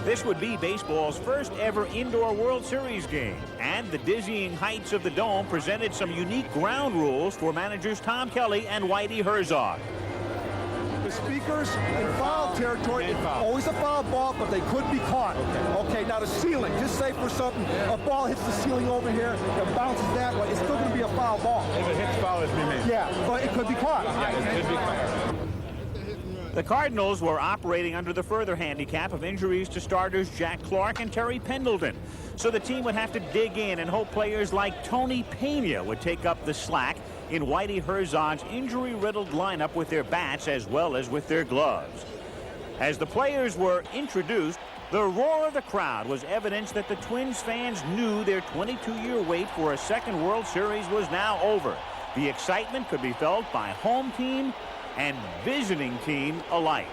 This would be baseball's first ever indoor World Series game, and the dizzying heights of the dome presented some unique ground rules for managers Tom Kelly and Whitey Herzog. The speakers in foul territory, it's always a foul ball, but they could be caught. Okay, now the ceiling, just say for something, a ball hits the ceiling over here, it bounces that way, it's still going to be a foul ball. If it hits foul, it's been made. Yeah, but it could be caught. Yeah, it could be caught. The Cardinals were operating under the further handicap of injuries to starters Jack Clark and Terry Pendleton. So the team would have to dig in and hope players like Tony Pena would take up the slack in Whitey Herzog's injury-riddled lineup with their bats as well as with their gloves. As the players were introduced, the roar of the crowd was evidence that the Twins fans knew their 22-year wait for a second World Series was now over. The excitement could be felt by home team and visiting team alike.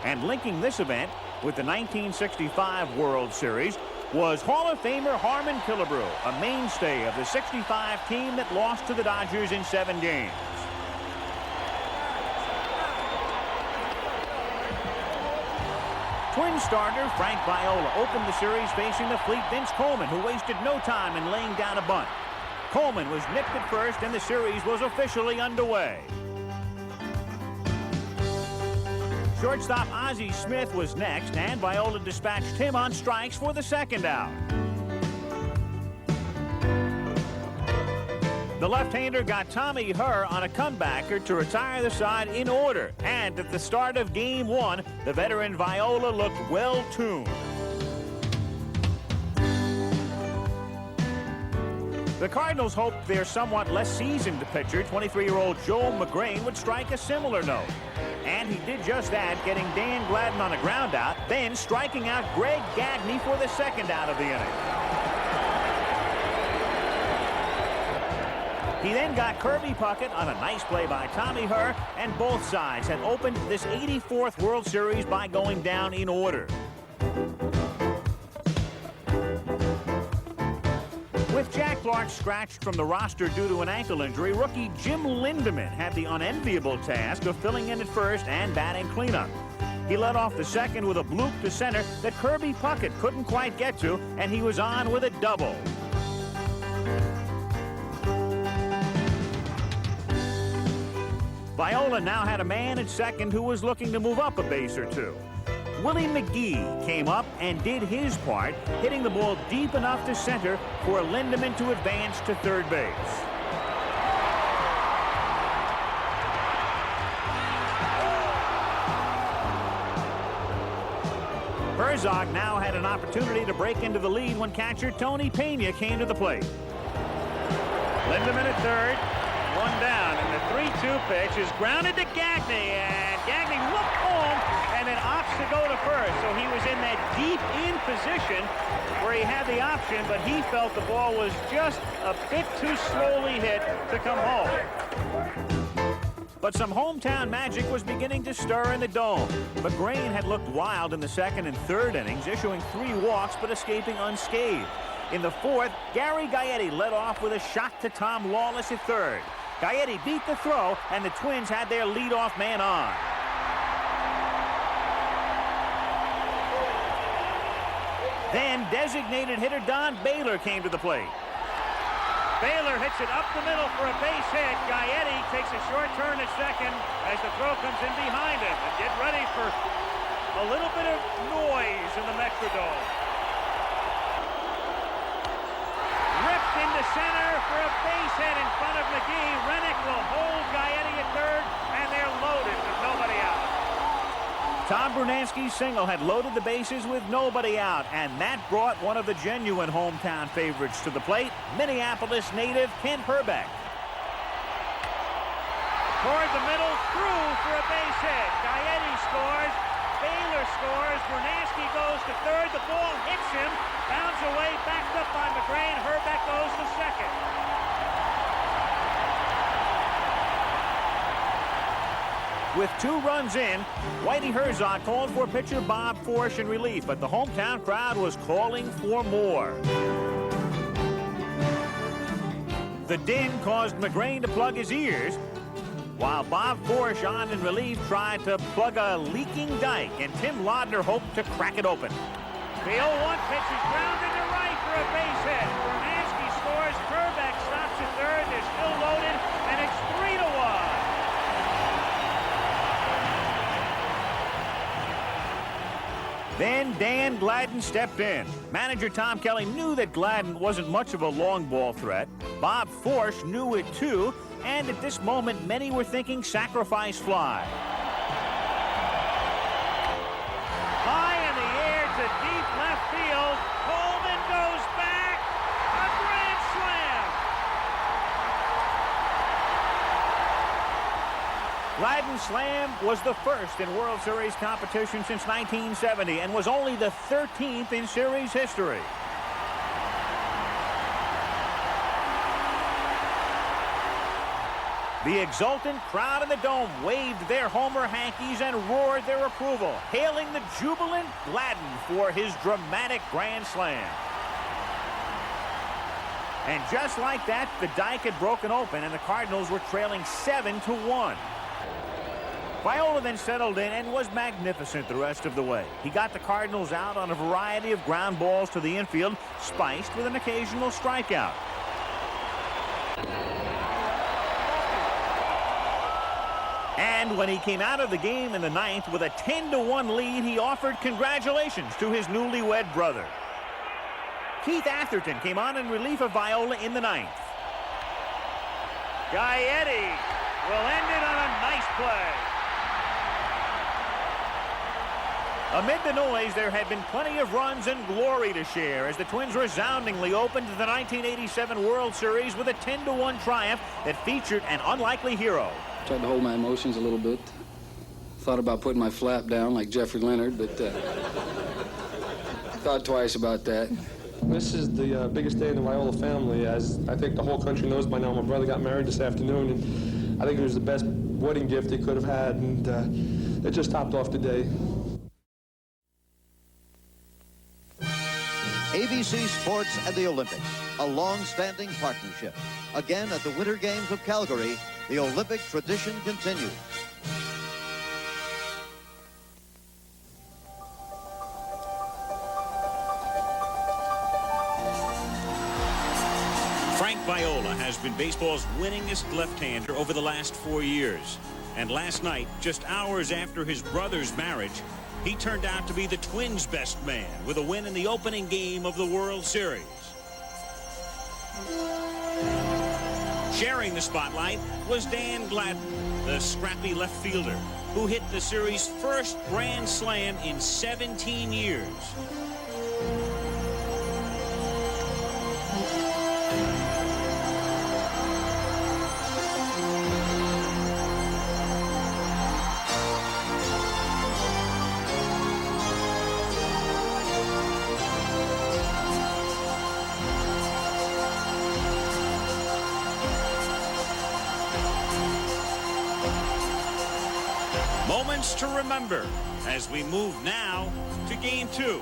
And linking this event with the 1965 World Series was Hall of Famer Harmon Killebrew, a mainstay of the '65 team that lost to the Dodgers in 7 games. Twin starter Frank Viola opened the series facing the fleet Vince Coleman, who wasted no time in laying down a bunt. Coleman was nipped at first, and the series was officially underway. Shortstop Ozzie Smith was next, and Viola dispatched him on strikes for the second out. The left-hander got Tommy Herr on a comebacker to retire the side in order. And at the start of Game 1, the veteran Viola looked well-tuned. The Cardinals hoped their somewhat less seasoned pitcher, 23-year-old Joe McGrain, would strike a similar note. And he did just that, getting Dan Gladden on a ground out, then striking out Greg Gagne for the second out of the inning. He then got Kirby Puckett on a nice play by Tommy Herr, and both sides had opened this 84th World Series by going down in order. With Jack Clark scratched from the roster due to an ankle injury, rookie Jim Lindemann had the unenviable task of filling in at first and batting cleanup. He led off the second with a bloop to center that Kirby Puckett couldn't quite get to, and he was on with a double. Viola now had a man at second who was looking to move up a base or two. Willie McGee came up and did his part, hitting the ball deep enough to center for Lindemann to advance to third base. Herzog now had an opportunity to break into the lead when catcher Tony Pena came to the plate. Lindemann at third, one down, and the 3-2 pitch is grounded to Gagne, and Gagne looked home and then opts to go to first. So he was in that deep in position where he had the option, but he felt the ball was just a bit too slowly hit to come home. But some hometown magic was beginning to stir in the dome. McGrain had looked wild in the second and third innings, issuing 3 walks but escaping unscathed. In the fourth, Gary Gaetti led off with a shot to Tom Lawless at third. Gaetti beat the throw, and the Twins had their leadoff man on. Then designated hitter Don Baylor came to the plate. Baylor hits it up the middle for a base hit. Gaetti takes a short turn at second as the throw comes in behind him. And get ready for a little bit of noise in the Metrodome. Ripped into center for a base hit in front of McGee. Rennick will hold Gaetti at third, and they're loaded with nobody out. Tom Brunansky's single had loaded the bases with nobody out, and that brought one of the genuine hometown favorites to the plate, Minneapolis native Kent Hrbek. Toward the middle, through for a base hit. Gaetti scores, Baylor scores, Brunansky goes to third, the ball hits him, bounds away, backed up by McGrain, Hrbek goes to second. With 2 runs in, Whitey Herzog called for pitcher Bob Forsch in relief, but the hometown crowd was calling for more. The din caused McGrain to plug his ears, while Bob Forsch on in relief tried to plug a leaking dike, and Tim Laudner hoped to crack it open. The 0-1 pitch is grounded to right for a base hit. Hermansky scores. Kerbeck stops at third. They're still loaded, and it's 3-1. Then Dan Gladden stepped in. Manager Tom Kelly knew that Gladden wasn't much of a long ball threat. Bob Forsch knew it too, and at this moment, many were thinking sacrifice fly. High in the air to deep left field. Coleman goes back. A grand slam. Gladden's slam was the first in World Series competition since 1970 and was only the 13th in series history. The exultant crowd in the dome waved their homer hankies and roared their approval, hailing the jubilant Gladden for his dramatic grand slam. And just like that, the dike had broken open and the Cardinals were trailing 7-1. Viola then settled in and was magnificent the rest of the way. He got the Cardinals out on a variety of ground balls to the infield, spiced with an occasional strikeout. And when he came out of the game in the ninth with a 10-1 lead, he offered congratulations to his newlywed brother. Keith Atherton came on in relief of Viola in the ninth. Gaetti will end it on a nice play. Amid the noise, there had been plenty of runs and glory to share as the Twins resoundingly opened the 1987 World Series with a 10-1 triumph that featured an unlikely hero. Tried to hold my emotions a little bit. Thought about putting my flap down like Jeffrey Leonard, but thought twice about that. This is the biggest day in the Viola family, as I think the whole country knows by now. My brother got married this afternoon, and I think it was the best wedding gift he could have had, and it just topped off the day. ABC Sports and the Olympics, a long-standing partnership. Again, at the Winter Games of Calgary, the Olympic tradition continues. Frank Viola has been baseball's winningest left-hander over the last 4 years. And last night, just hours after his brother's marriage, he turned out to be the Twins' best man with a win in the opening game of the World Series. Sharing the spotlight was Dan Gladden, the scrappy left fielder, who hit the series' first grand slam in 17 years. Moments to remember as we move now to Game 2.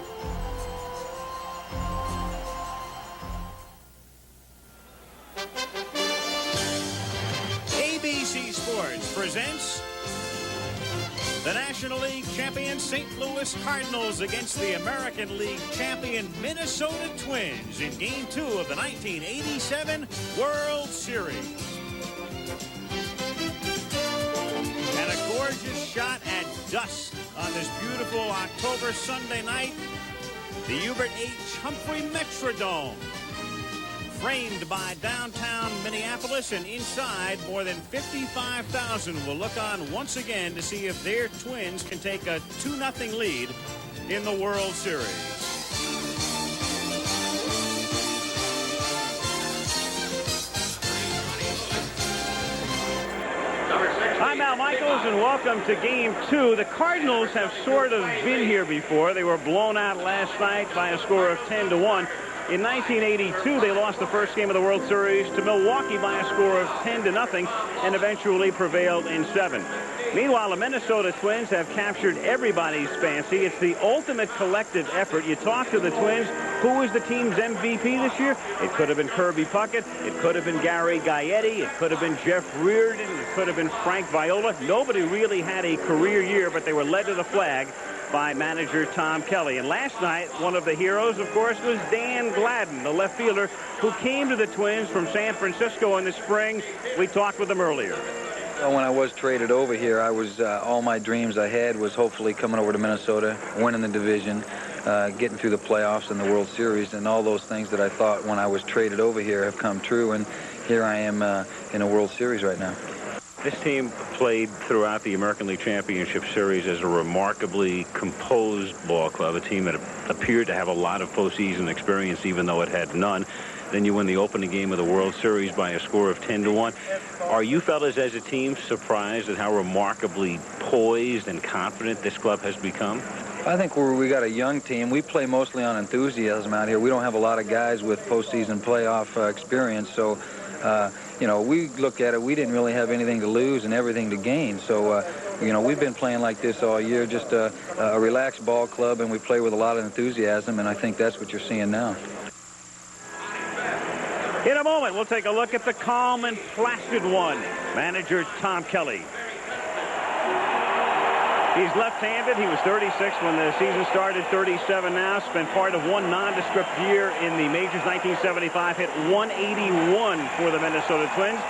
ABC Sports presents the National League champion St. Louis Cardinals against the American League champion Minnesota Twins in Game 2 of the 1987 World Series. And a gorgeous shot at dusk on this beautiful October Sunday night. The Hubert H. Humphrey Metrodome, framed by downtown Minneapolis, and inside more than 55,000 will look on once again to see if their Twins can take a 2-0 lead in the World Series. I'm Al Michaels, and welcome to Game 2. The Cardinals have sort of been here before. They were blown out last night by a score of 10-1. In 1982, they lost the first game of the World Series to Milwaukee by a score of 10-0 and eventually prevailed in 7. Meanwhile, the Minnesota Twins have captured everybody's fancy. It's the ultimate collective effort. You talk to the Twins, who was the team's MVP this year? It could have been Kirby Puckett. It could have been Gary Gaetti. It could have been Jeff Reardon. It could have been Frank Viola. Nobody really had a career year, but they were led to the flag by manager Tom Kelly. And last night, one of the heroes, of course, was Dan Gladden, the left fielder who came to the Twins from San Francisco in the spring. We talked with him earlier. When I was traded over here, I was all my dreams I had was hopefully coming over to Minnesota, winning the division, getting through the playoffs and the World Series, and all those things that I thought when I was traded over here have come true, and here I am in a World Series right now. This team played throughout the American League Championship Series as a remarkably composed ball club, a team that appeared to have a lot of postseason experience even though it had none. Then you win the opening game of the World Series by a score of 10-1. Are you fellas as a team surprised at how remarkably poised and confident this club has become? I think we got a young team. We play mostly on enthusiasm out here. We don't have a lot of guys with postseason playoff experience, so you know, we look at it, we didn't really have anything to lose and everything to gain. So, you know, we've been playing like this all year, just a relaxed ball club, and we play with a lot of enthusiasm, and I think that's what you're seeing now. In a moment, we'll take a look at the calm and placid one, manager Tom Kelly. He's left-handed. He was 36 when the season started, 37 now. Spent part of one nondescript year in the majors. 1975 hit 181 for the Minnesota Twins.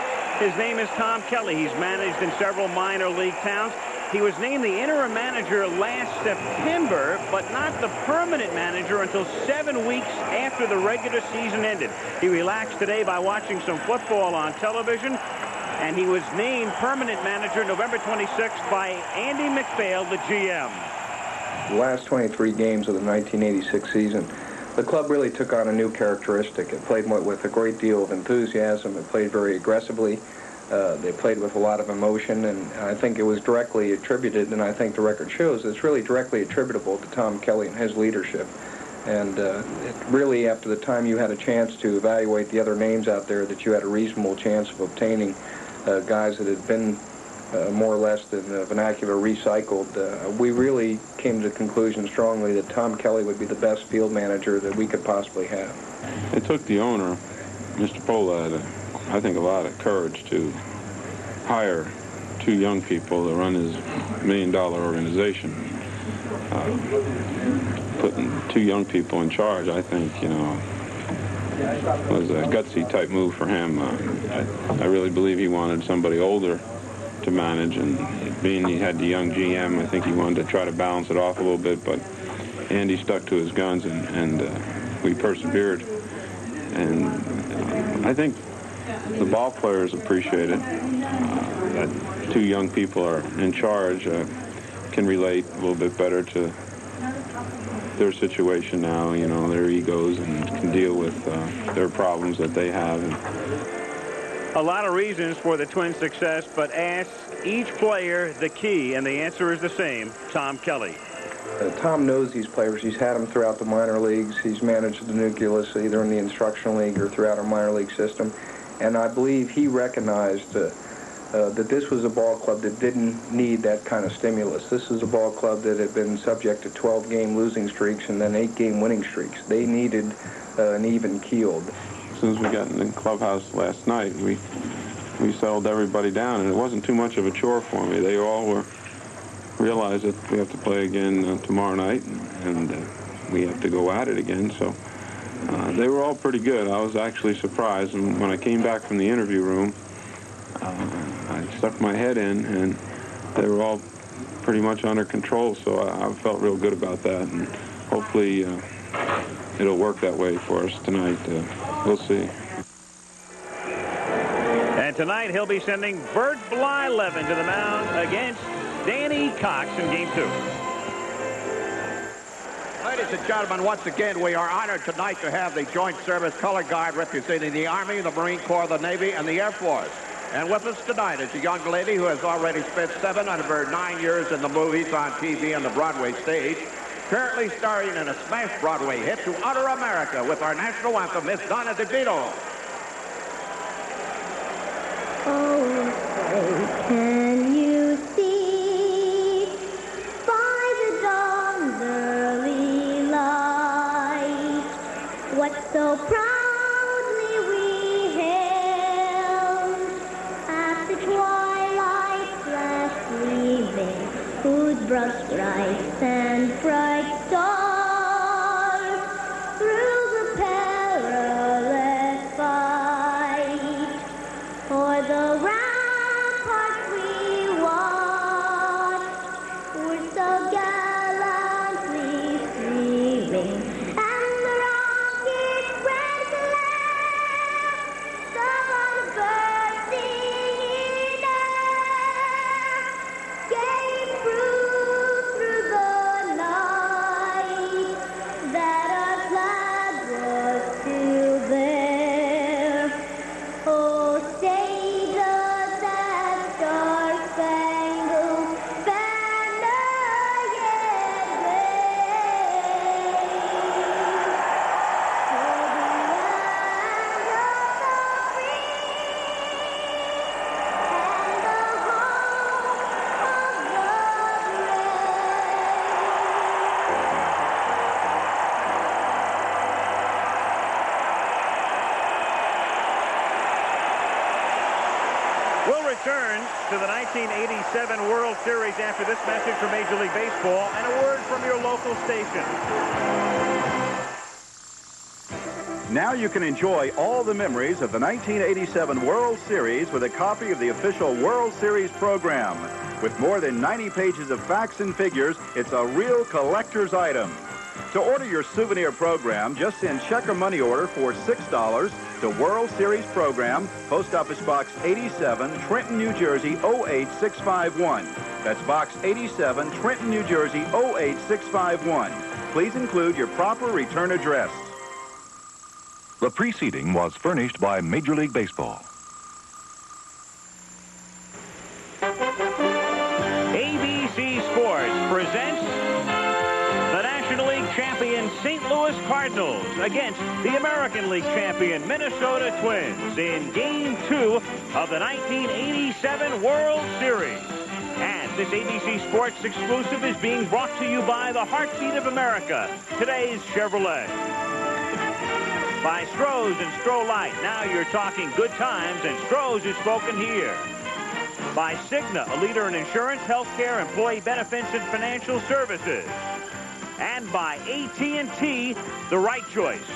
His name is Tom Kelly. He's managed in several minor league towns. He was named the interim manager last September, but not the permanent manager until 7 weeks after the regular season ended. He relaxed today by watching some football on television, and he was named permanent manager November 26th by Andy McPhail, the GM. The last 23 games of the 1986 season, the club really took on a new characteristic. It played with a great deal of enthusiasm. It played very aggressively. They played with a lot of emotion, and I think it was directly attributed, and I think the record shows it's really directly attributable to Tom Kelly and his leadership. And it really, after the time you had a chance to evaluate the other names out there, that you had a reasonable chance of obtaining guys that had been more or less in the vernacular recycled, we really came to the conclusion strongly that Tom Kelly would be the best field manager that we could possibly have. It took the owner, Mr. Pola, I think a lot of courage to hire two young people to run his $1 million organization. Putting two young people in charge, I think, you know, was a gutsy type move for him. I really believe he wanted somebody older to manage, and being he had the young GM, I think he wanted to try to balance it off a little bit, but Andy stuck to his guns, and we persevered. And I think the ball players appreciate it. That two young people are in charge, can relate a little bit better to their situation now, you know, their egos, and can deal with their problems that they have. A lot of reasons for the Twins' success, but ask each player the key, and the answer is the same: Tom Kelly. Tom knows these players. He's had them throughout the minor leagues. He's managed the nucleus either in the instructional league or throughout our minor league system. And I believe he recognized that this was a ball club that didn't need that kind of stimulus. This is a ball club that had been subject to 12-game losing streaks and then 8-game winning streaks. They needed an even keel. As soon as we got in the clubhouse last night, we settled everybody down, and it wasn't too much of a chore for me. They all realized that we have to play again tomorrow night, and we have to go at it again. So they were all pretty good. I was actually surprised, and when I came back from the interview room, I stuck my head in, and they were all pretty much under control, so I felt real good about that, and hopefully it'll work that way for us tonight. We'll see. And tonight he'll be sending Bert Blyleven to the mound against Danny Cox in Game 2. Ladies and gentlemen, once again, we are honored tonight to have the Joint Service Color Guard representing the Army, the Marine Corps, the Navy, and the Air Force. And with us tonight is a young lady who has already spent 7 out of her 9 years in the movies, on TV, and the Broadway stage. Currently starring in a smash Broadway hit to utter America with our national anthem, Miss Donna DeVito. Oh, say, can you see so proudly we hailed. At the twilight flash gleaming, whose brush stripes and bright stars through the perilous fight. For the ramparts we watched were so gallantly streaming, and the rockets red glare, the bursting in air, gave proof through the night that our flag was still there. Oh, say does that star-spangled banner yet wave? For the land of the free and the home of the brave. We'll return to the 1987 World Series after this message from Major League Baseball and a word from your local station. Now you can enjoy all the memories of the 1987 World Series with a copy of the official World Series program. With more than 90 pages of facts and figures, it's a real collector's item. To order your souvenir program, just send check or money order for $6 to World Series Program, Post Office Box 87, Trenton, New Jersey, 08651. That's Box 87, Trenton, New Jersey, 08651. Please include your proper return address. The preceding was furnished by Major League Baseball. ABC Sports presents the National League champion St. Louis Cardinals against the American League champion Minnesota Twins in Game 2 of the 1987 World Series. And this ABC Sports exclusive is being brought to you by the heartbeat of America, today's Chevrolet. By Stroh's and Stroh Light, now you're talking good times, and Stroh's is spoken here. By Cigna, a leader in insurance, healthcare, employee benefits, and financial services. And by AT&T, the right choice.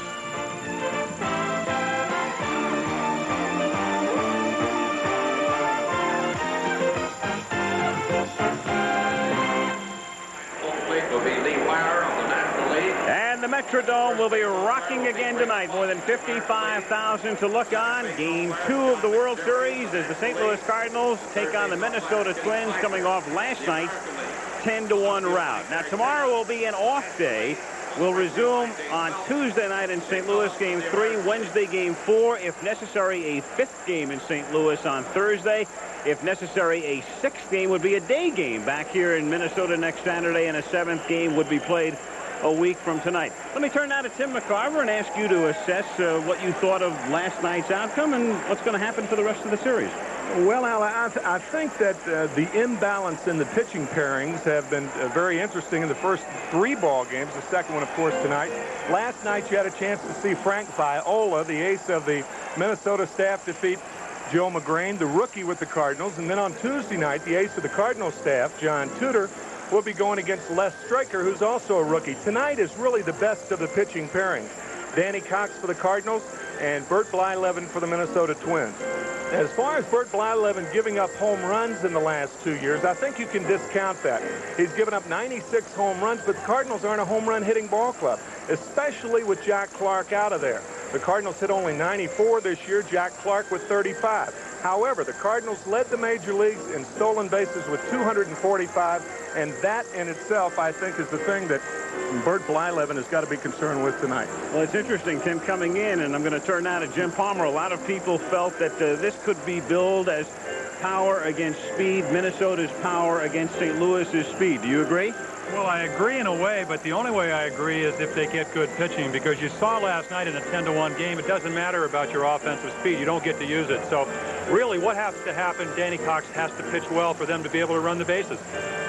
And the Metrodome will be rocking again tonight. More than 55,000 to look on. Game 2 of the World Series as the St. Louis Cardinals take on the Minnesota Twins, coming off last night's 10-1 rout. Now, tomorrow will be an off day. We'll resume on Tuesday night in St. Louis, Game 3, Wednesday, Game 4. If necessary, a 5th game in St. Louis on Thursday. If necessary, a 6th game would be a day game back here in Minnesota next Saturday, and a 7th game would be played a week from tonight. Let me turn now to Tim McCarver and ask you to assess what you thought of last night's outcome and what's going to happen for the rest of the series. Well, Al, I think that the imbalance in the pitching pairings have been very interesting in the first 3 ball games. The second one, of course, tonight. Last night, you had a chance to see Frank Viola, the ace of the Minnesota staff, defeat Joe McGrain, the rookie with the Cardinals. And then on Tuesday night, the ace of the Cardinals staff, John Tudor, will be going against Les Stryker, who's also a rookie. Tonight is really the best of the pitching pairings. Danny Cox for the Cardinals and Bert Blyleven for the Minnesota Twins. As far as Bert Blyleven giving up home runs in the last 2 years, I think you can discount that. He's given up 96 home runs, but the Cardinals aren't a home run hitting ball club, especially with Jack Clark out of there. The Cardinals hit only 94 this year, Jack Clark with 35. However, the Cardinals led the major leagues in stolen bases with 245, and that in itself, I think, is the thing that Bert Blyleven has got to be concerned with tonight. Well, it's interesting, Tim, coming in, and I'm going to turn now to Jim Palmer. A lot of people felt that this could be billed as power against speed, Minnesota's power against St. Louis's speed. Do you agree? Well, I agree in a way, but the only way I agree is if they get good pitching, because you saw last night in a 10-1 game, it doesn't matter about your offensive speed. You don't get to use it. So really what has to happen, Danny Cox has to pitch well for them to be able to run the bases.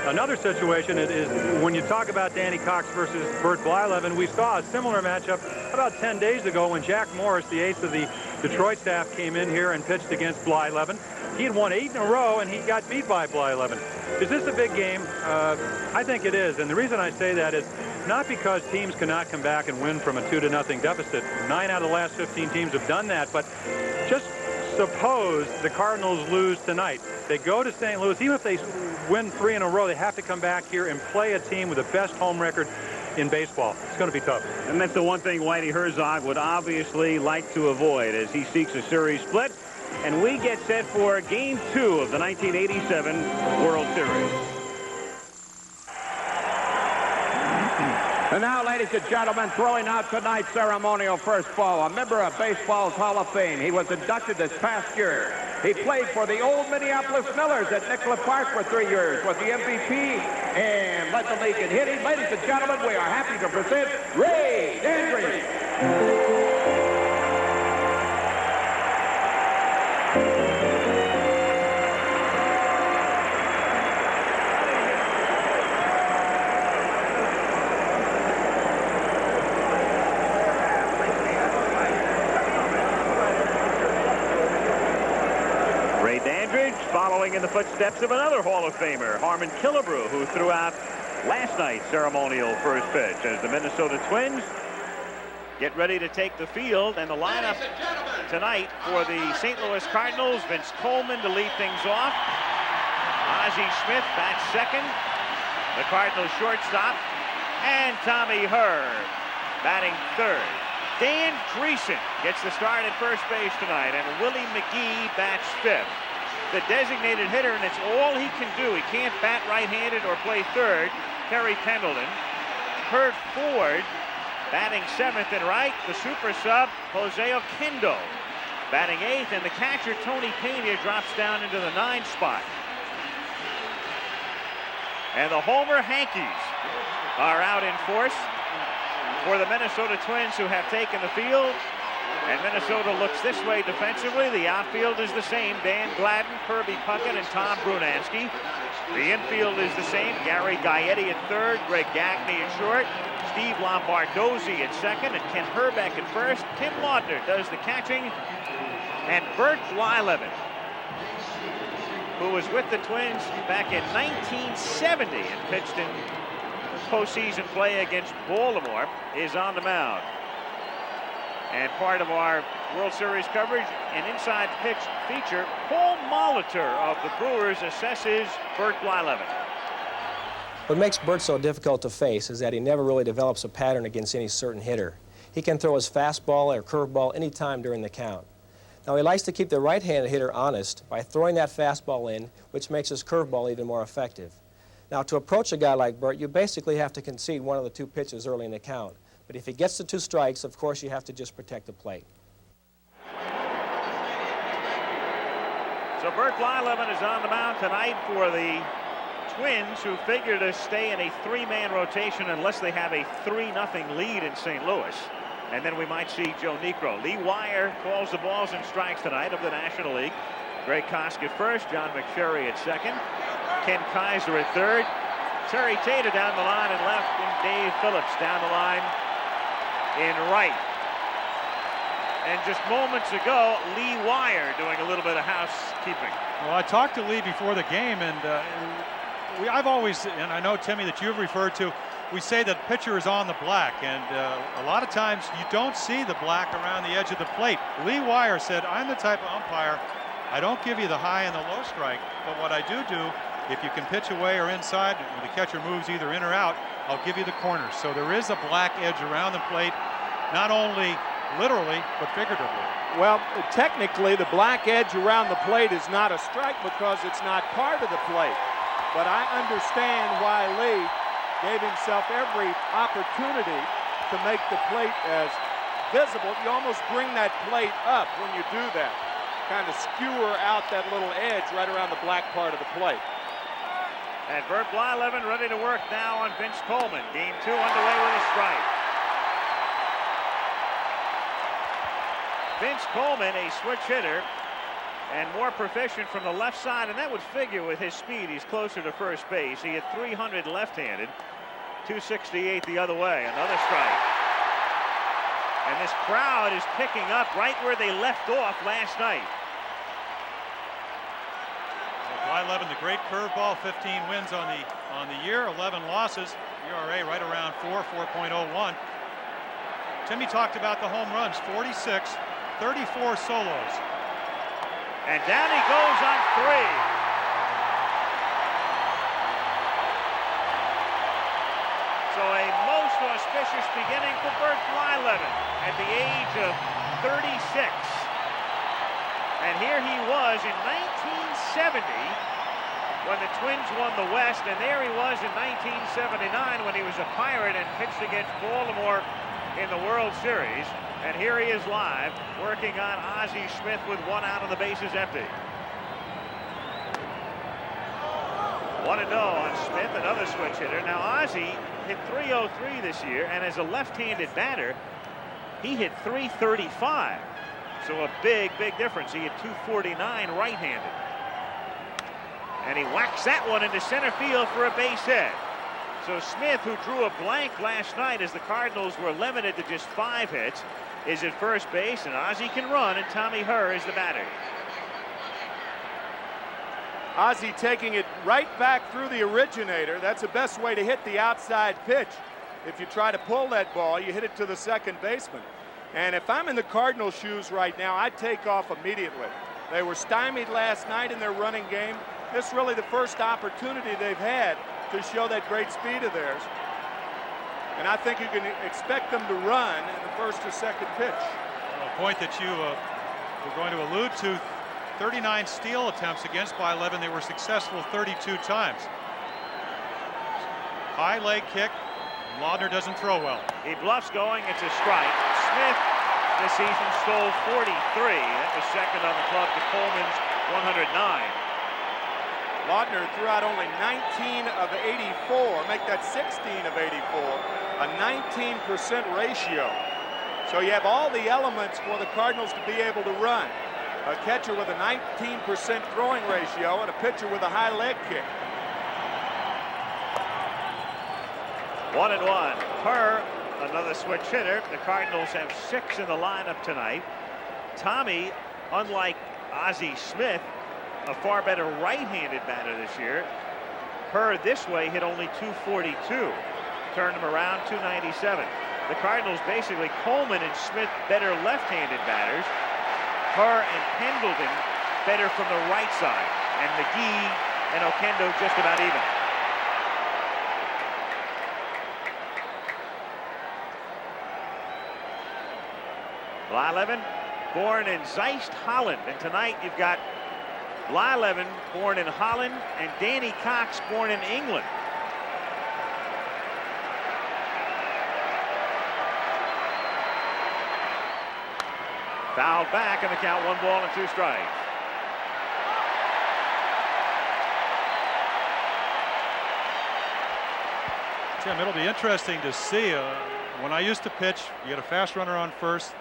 Another situation is when you talk about Danny Cox versus Bert Blyleven, we saw a similar matchup About 10 days ago, when Jack Morris, the ace of the Detroit staff, came in here and pitched against Blyleven, he had won 8 in a row, and he got beat by Blyleven. Is this a big game? I think it is, and the reason I say that is not because teams cannot come back and win from a 2-0 deficit. 9 out of the last 15 teams have done that, but just suppose the Cardinals lose tonight. They go to St. Louis. Even if they win 3 in a row, they have to come back here and play a team with the best home record in baseball. It's going to be tough. And that's the one thing Whitey Herzog would obviously like to avoid as he seeks a series split. And we get set for Game 2 of the 1987 World Series. And now, ladies and gentlemen, throwing out tonight's ceremonial first ball, a member of baseball's Hall of Fame. He was inducted this past year. He played for the old Minneapolis Millers at Nicola Park for 3 years, was the MVP, and led the league in hitting. Ladies and gentlemen, we are happy to present Ray Dandridge. Following in the footsteps of another Hall of Famer, Harmon Killebrew, who threw out last night's ceremonial first pitch as the Minnesota Twins get ready to take the field. And the lineup tonight for the St. Louis Cardinals: Vince Coleman to lead things off, Ozzie Smith bats second, the Cardinals shortstop, and Tommy Herb batting third. Dan Dreesen gets the start at first base tonight, and Willie McGee bats fifth. The designated hitter, and it's all he can do. He can't bat right-handed or play third. Terry Pendleton. Kurt Ford batting seventh and right. The super sub, Jose Oquendo, batting eighth, and the catcher, Tony Pena, drops down into the 9th spot. And the Homer Hankies are out in force for the Minnesota Twins, who have taken the field. And Minnesota looks this way defensively. The outfield is the same: Dan Gladden, Kirby Puckett, and Tom Brunansky. The infield is the same: Gary Gaetti at third, Greg Gagne at short, Steve Lombardozzi at second, and Ken Herbeck at first. Tim Laudner does the catching, and Bert Blyleven, who was with the Twins back in 1970 and pitched in postseason play against Baltimore, is on the mound. And part of our World Series coverage, an inside pitch feature, Paul Molitor of the Brewers assesses Bert Blyleven. What makes Bert so difficult to face is that he never really develops a pattern against any certain hitter. He can throw his fastball or curveball any time during the count. Now, he likes to keep the right-handed hitter honest by throwing that fastball in, which makes his curveball even more effective. Now, to approach a guy like Bert, you basically have to concede one of the 2 pitches early in the count. But if he gets the 2 strikes, of course, you have to just protect the plate. So Bert Blyleven is on the mound tonight for the Twins, who figure to stay in a 3-man rotation unless they have a 3-0 lead in St. Louis. And then we might see Joe Niekro. Lee Wire calls the balls and strikes tonight of the National League. Greg Kosk at first, John McFerry at second, Ken Kaiser at third, Terry Tater down the line and left, and Dave Phillips down the line in right. And just moments ago, Lee Wire doing a little bit of housekeeping. Well, I talked to Lee before the game, and I've always, and I know, Timmy, that you've referred to, we say that pitcher is on the black, and a lot of times you don't see the black around the edge of the plate. Lee Wire said, I'm the type of umpire, I don't give you the high and the low strike, but what I do, if you can pitch away or inside, when the catcher moves either in or out, I'll give you the corners. So there is a black edge around the plate, not only literally, but figuratively. Well, technically, the black edge around the plate is not a strike because it's not part of the plate. But I understand why Lee gave himself every opportunity to make the plate as visible. You almost bring that plate up when you do that. Kind of skewer out that little edge right around the black part of the plate. And Bert Blyleven ready to work now on Vince Coleman. Game 2 underway with a strike. Vince Coleman, a switch hitter and more proficient from the left side, and that would figure with his speed. He's closer to first base. He had 300 left-handed, 268 the other way. Another strike. And this crowd is picking up right where they left off last night. Blyleven, the great curveball, 15 wins on the year, 11 losses. ERA right around 4.01. Timmy talked about the home runs, 46, 34 solos. And down he goes on 3. So a most auspicious beginning for Bert Blyleven at the age of 36. And here he was in 1970 when the Twins won the West, and there he was in 1979 when he was a Pirate and pitched against Baltimore in the World Series. And here he is live, working on Ozzie Smith with 1 out and the bases empty. 1-0 on Smith, another switch hitter. Now Ozzie hit .303 this year, and as a left-handed batter, he hit .335. So a big, big difference. He hit .249 right-handed. And he whacks that one into center field for a base hit. So Smith, who drew a blank last night as the Cardinals were limited to just 5 hits, is at first base, and Ozzie can run, and Tommy Herr is the batter. Ozzie taking it right back through the originator. That's the best way to hit the outside pitch. If you try to pull that ball, you hit it to the second baseman. And if I'm in the Cardinals' shoes right now, I'd take off immediately. They were stymied last night in their running game. This is really the first opportunity they've had to show that great speed of theirs. And I think you can expect them to run in the first or second pitch. Well, a point that you were going to allude to, 39 steal attempts against Blyleven. They were successful 32 times. High leg kick. Laudner doesn't throw well. He bluffs going. It's a strike. Smith this season stole 43. That was second on the club to Coleman's 109. Laudner threw out only 19 of 84. Make that 16 of 84. A 19% ratio. So you have all the elements for the Cardinals to be able to run. A catcher with a 19% throwing ratio and a pitcher with a high leg kick. 1-1. Herr, another switch hitter. The Cardinals have 6 in the lineup tonight. Tommy, unlike Ozzie Smith, a far better right-handed batter this year. Herr this way hit only .242. Turned him around .297. The Cardinals basically, Coleman and Smith better left-handed batters. Herr and Pendleton better from the right side. And McGee and Oquendo just about even. Blyleven, born in Zeist, Holland. And tonight you've got Blyleven, born in Holland, and Danny Cox, born in England. Fouled back, and the count 1 ball and 2 strikes. Tim, it'll be interesting to see. When I used to pitch, you get a fast runner on first,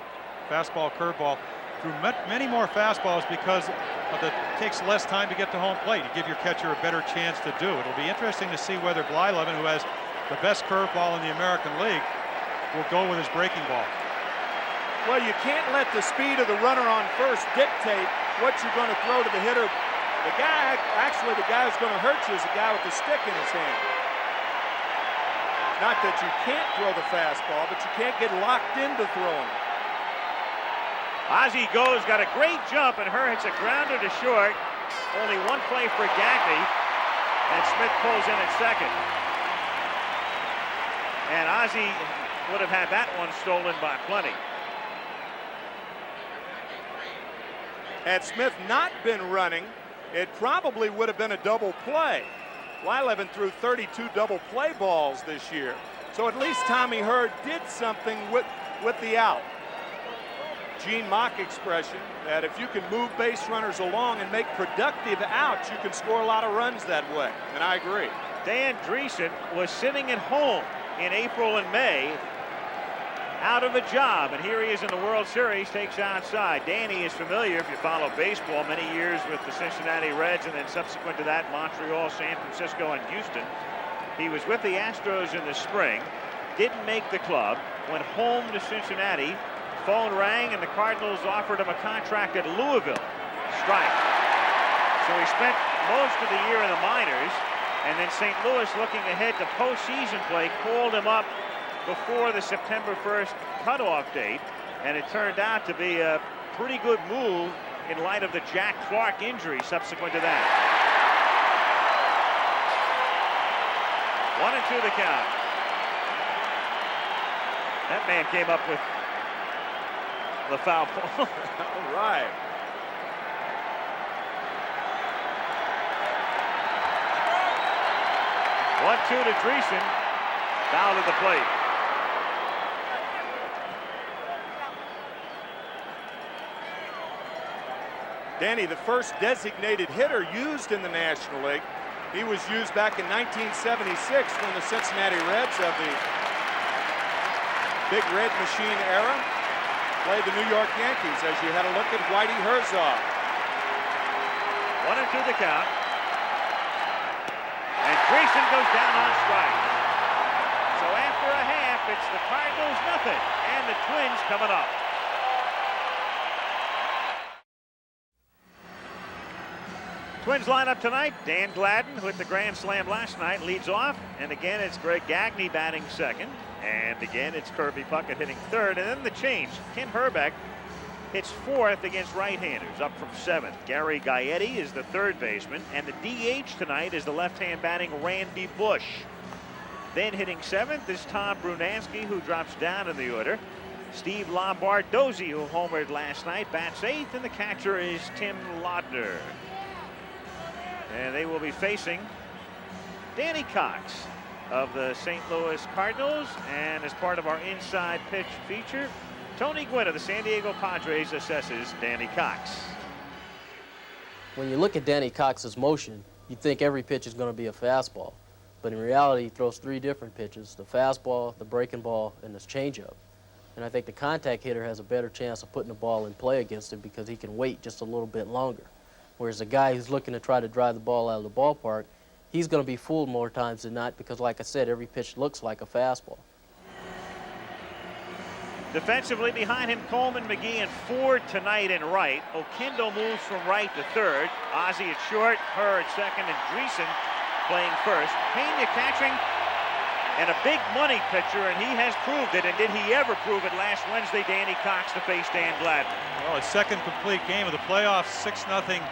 fastball, curveball. Threw many more fastballs because it takes less time to get to home plate. You give your catcher a better chance to do it. It'll be interesting to see whether Blyleven, who has the best curveball in the American League, will go with his breaking ball. Well, you can't let the speed of the runner on first dictate what you're going to throw to the hitter. The guy who's going to hurt you is the guy with the stick in his hand. Not that you can't throw the fastball, but you can't get locked into throwing it. Ozzie goes, got a great jump, and Herr hits a grounder to short. Only 1 play for Gagne, and Smith pulls in at second. And Ozzie would have had that one stolen by plenty. Had Smith not been running, it probably would have been a double play. Blyleven threw 32 double play balls this year. So at least Tommy Herr did something with the out. Gene Mach expression that if you can move base runners along and make productive outs, you can score a lot of runs that way. And I agree. Dan Dreesen was sitting at home in April and May, out of a job, and here he is in the World Series, takes outside. Danny is familiar, if you follow baseball, many years with the Cincinnati Reds, and then subsequent to that, Montreal, San Francisco, and Houston. He was with the Astros in the spring, didn't make the club, went home to Cincinnati. Phone rang, and the Cardinals offered him a contract at Louisville. Strike. So he spent most of the year in the minors, and then St. Louis, looking ahead to postseason play, called him up before the September 1st cutoff date, and it turned out to be a pretty good move in light of the Jack Clark injury subsequent to that. 1-2 the count. That man came up with the foul ball. All right. One-two to Dreesen. Foul to the plate. Danny, the first designated hitter used in the National League. He was used back in 1976 when the Cincinnati Reds of the Big Red Machine era played the New York Yankees, as you had a look at Whitey Herzog. 1-2 the count. And Dreesen goes down on strike. So after a half, it's the Cardinals nothing, and the Twins coming up. Twins lineup tonight. Dan Gladden, who hit the grand slam last night, leads off. And again, it's Greg Gagne batting second. And again, it's Kirby Puckett hitting third. And then the change. Ken Herbeck hits fourth against right-handers, up from seventh. Gary Gaetti is the third baseman. And the DH tonight is the left-hand batting Randy Bush. Then hitting seventh is Tom Brunansky, who drops down in the order. Steve Lombardozzi, who homered last night, bats eighth. And the catcher is Tim Laudner. And they will be facing Danny Cox of the St. Louis Cardinals. And as part of our Inside Pitch feature, Tony Gwynn of the San Diego Padres assesses Danny Cox. When you look at Danny Cox's motion, you think every pitch is going to be a fastball. But in reality, he throws three different pitches: the fastball, the breaking ball, and this changeup. And I think the contact hitter has a better chance of putting the ball in play against him because he can wait just a little bit longer. Whereas the guy who's looking to try to drive the ball out of the ballpark, he's going to be fooled more times than not because, like I said, every pitch looks like a fastball. Defensively behind him, Coleman, McGee, and Ford tonight in right. Oquendo moves from right to third. Ozzie at short, Herr at second, and Dreesen playing first. Pena catching, and a big money pitcher, and he has proved it. And did he ever prove it last Wednesday, Danny Cox, to face Dan Gladden? Well, his second complete game of the playoffs, 6-0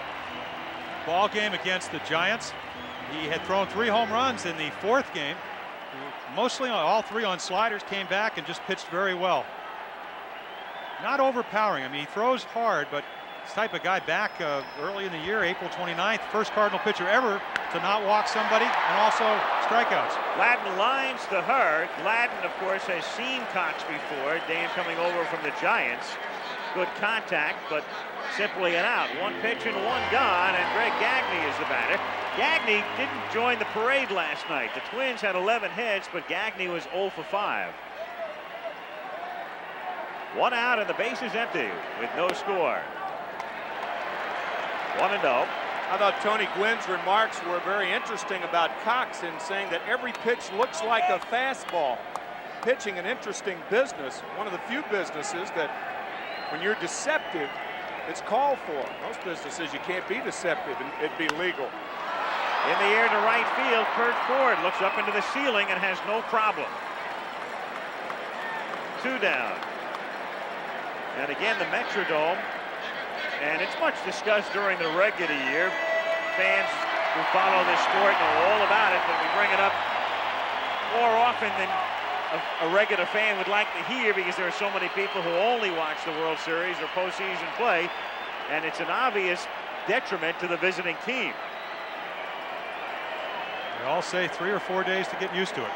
ball game against the Giants. He had thrown 3 home runs in the fourth game. Mostly all 3 on sliders, came back and just pitched very well. Not overpowering. I mean, he throws hard, but this type of guy back early in the year, April 29th, first Cardinal pitcher ever to not walk somebody and also strikeouts. Gladden lines to her. Gladden, of course, has seen Cox before. Dan coming over from the Giants. Good contact, but simply an out. 1 pitch and 1 gone, and Greg Gagne is the batter. Gagne didn't join the parade last night. The Twins had 11 hits, but Gagne was 0 for 5. 1 out, and the base is empty with no score. 1-0. I thought Tony Gwynn's remarks were very interesting about Cox in saying that every pitch looks like a fastball. Pitching, an interesting business, one of the few businesses that when you're deceptive, it's called for. Most businesses, you can't be deceptive and it'd be legal. In the air to right field, Kurt Ford looks up into the ceiling and has no problem. 2 down. And again, the Metrodome, and it's much discussed during the regular year. Fans who follow this sport know all about it, but we bring it up more often than a regular fan would like to hear because there are so many people who only watch the World Series or postseason play, and it's an obvious detriment to the visiting team. They all say 3 or 4 days to get used to it.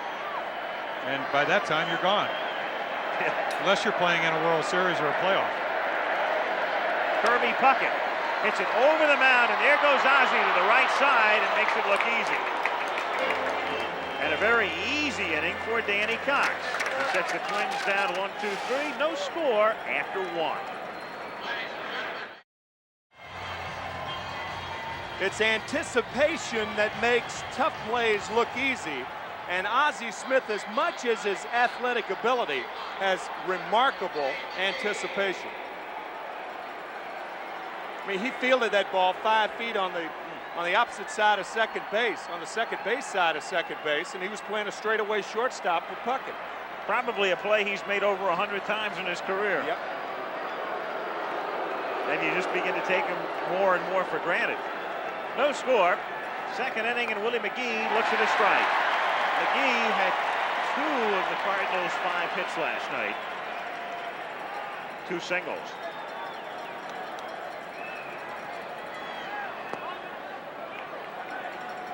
And by that time, you're gone. Unless you're playing in a World Series or a playoff. Kirby Puckett hits it over the mound, and there goes Ozzie to the right side and makes it look easy. And a very easy inning for Danny Cox. He sets the Twins down 1-2-3. No score after 1. It's anticipation that makes tough plays look easy. And Ozzie Smith, as much as his athletic ability, has remarkable anticipation. I mean, he fielded that ball 5 feet on the opposite side of second base, on the second base side of second base, and he was playing a straightaway shortstop for Puckett. Probably a play he's made over 100 times in his career. Yep. And you just begin to take him more and more for granted. No score. Second inning, and Willie McGee looks at a strike. McGee had 2 of the Cardinals' 5 hits last night. 2 singles.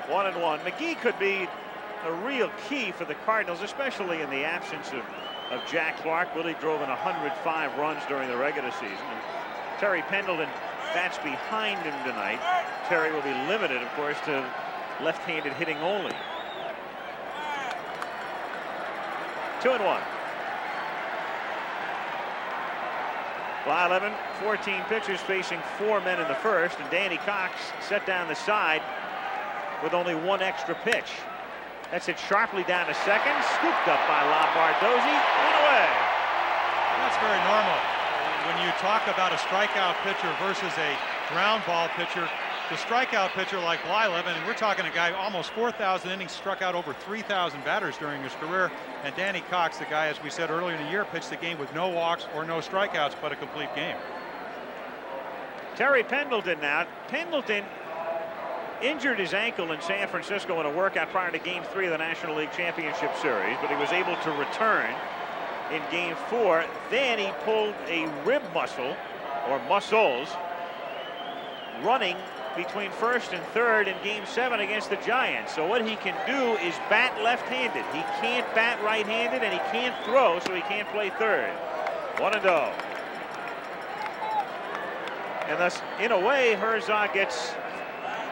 One and one. McGee could be a real key for the Cardinals, especially in the absence of Jack Clark. Willie drove in 105 runs during the regular season. And Terry Pendleton bats behind him tonight. Terry will be limited, of course, to left-handed hitting only. 2-1. Blyleven, 14 pitchers, facing 4 men in the first, and Danny Cox set down the side with only 1 extra pitch. That's hit sharply down to second, scooped up by Lombardozzi, and away. That's very normal. When you talk about a strikeout pitcher versus a ground ball pitcher, the strikeout pitcher like Blyleven, and we're talking a guy almost 4,000 innings, struck out over 3,000 batters during his career, and Danny Cox, the guy, as we said earlier in the year, pitched the game with no walks or no strikeouts, but a complete game. Terry Pendleton now. Pendleton injured his ankle in San Francisco in a workout prior to Game 3 of the National League Championship Series, but he was able to return in Game 4. Then he pulled a rib muscle, or muscles, running between first and third in Game 7 against the Giants. So what he can do is bat left-handed. He can't bat right-handed, and he can't throw, so he can't play third. 1-0. And thus, in a way, Herzog gets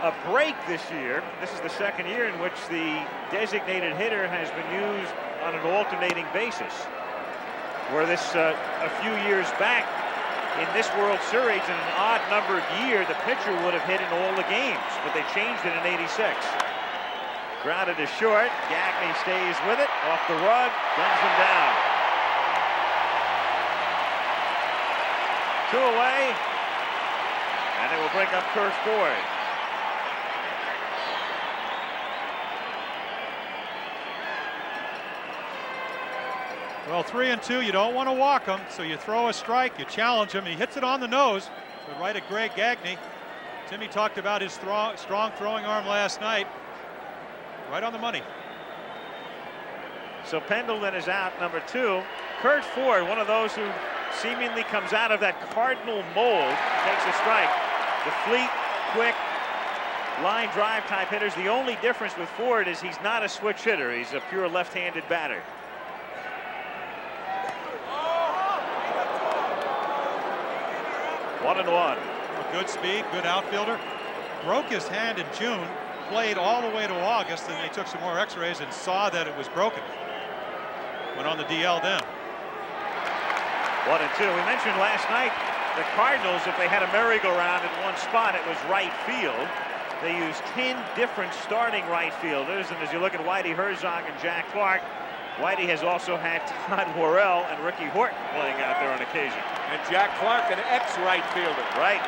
a break this year. This is the second year in which the designated hitter has been used on an alternating basis. Where this a few years back in this World Series, in an odd numbered year, the pitcher would have hit in all the games, but they changed it in '86. Grounded to short. Gagne stays with it, off the rug, guns him down. 2 away, and it will break up Kurt Ford. Well, 3-2, you don't want to walk him, so you throw a strike, you challenge him, he hits it on the nose, but right at Greg Gagne. Timmy talked about his strong throwing arm last night. Right on the money. So Pendleton is out, number 2. Kurt Ford, one of those who seemingly comes out of that Cardinal mold, takes a strike. The fleet, quick, line drive type hitters. The only difference with Ford is he's not a switch hitter. He's a pure left-handed batter. 1-1. Good speed, good outfielder. Broke his hand in June, played all the way to August, and they took some more x-rays and saw that it was broken. Went on the DL then. 1-2. We mentioned last night the Cardinals, if they had a merry-go-round in one spot, it was right field. They used 10 different starting right fielders, and as you look at Whitey Herzog and Jack Clark, Whitey has also had Todd Worrell and Ricky Horton playing out there on occasion. And Jack Clark, an ex-right fielder. Right.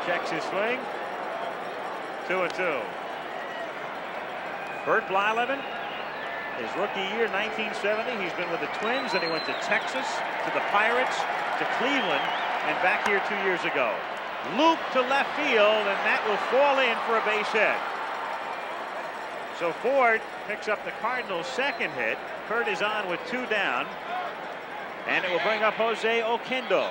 Checks his swing. 2-2. Bert Blyleven, his rookie year, 1970. He's been with the Twins, and he went to Texas, to the Pirates, to Cleveland, and back here 2 years ago. Loop to left field, and that will fall in for a base hit. So Ford picks up the Cardinals' second hit. Kurt is on with 2 down. And it will bring up Jose Oquendo.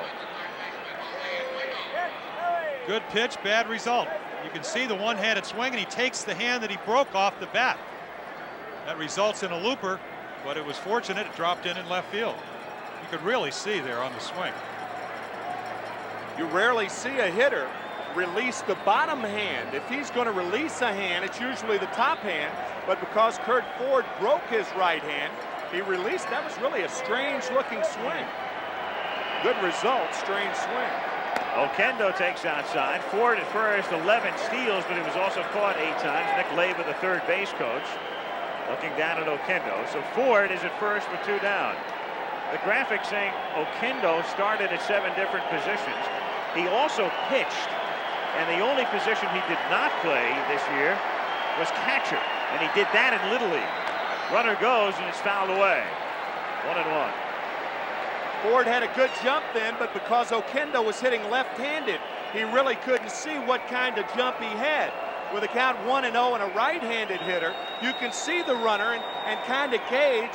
Good pitch, bad result. You can see the one-handed swing, and he takes the hand that he broke off the bat. That results in a looper, but it was fortunate it dropped in left field. You could really see there on the swing. You rarely see a hitter release the bottom hand. If he's going to release a hand, it's usually the top hand, but because Kurt Ford broke his right hand, he released. That was really a strange looking swing. Good result, strange swing. Oquendo takes outside. Ford at first, 11 steals, but he was also caught 8 times. Nick Leyva, the third base coach, looking down at Oquendo. So Ford is at first with 2 down. The graphic saying Oquendo started at 7 different positions. He also pitched, and the only position he did not play this year was catcher, and he did that in Little League. Runner goes, and it's fouled away. 1-1. Ford had a good jump then, but because Oquendo was hitting left-handed, he really couldn't see what kind of jump he had. With a count 1-0 and a right-handed hitter, you can see the runner and kind of gauge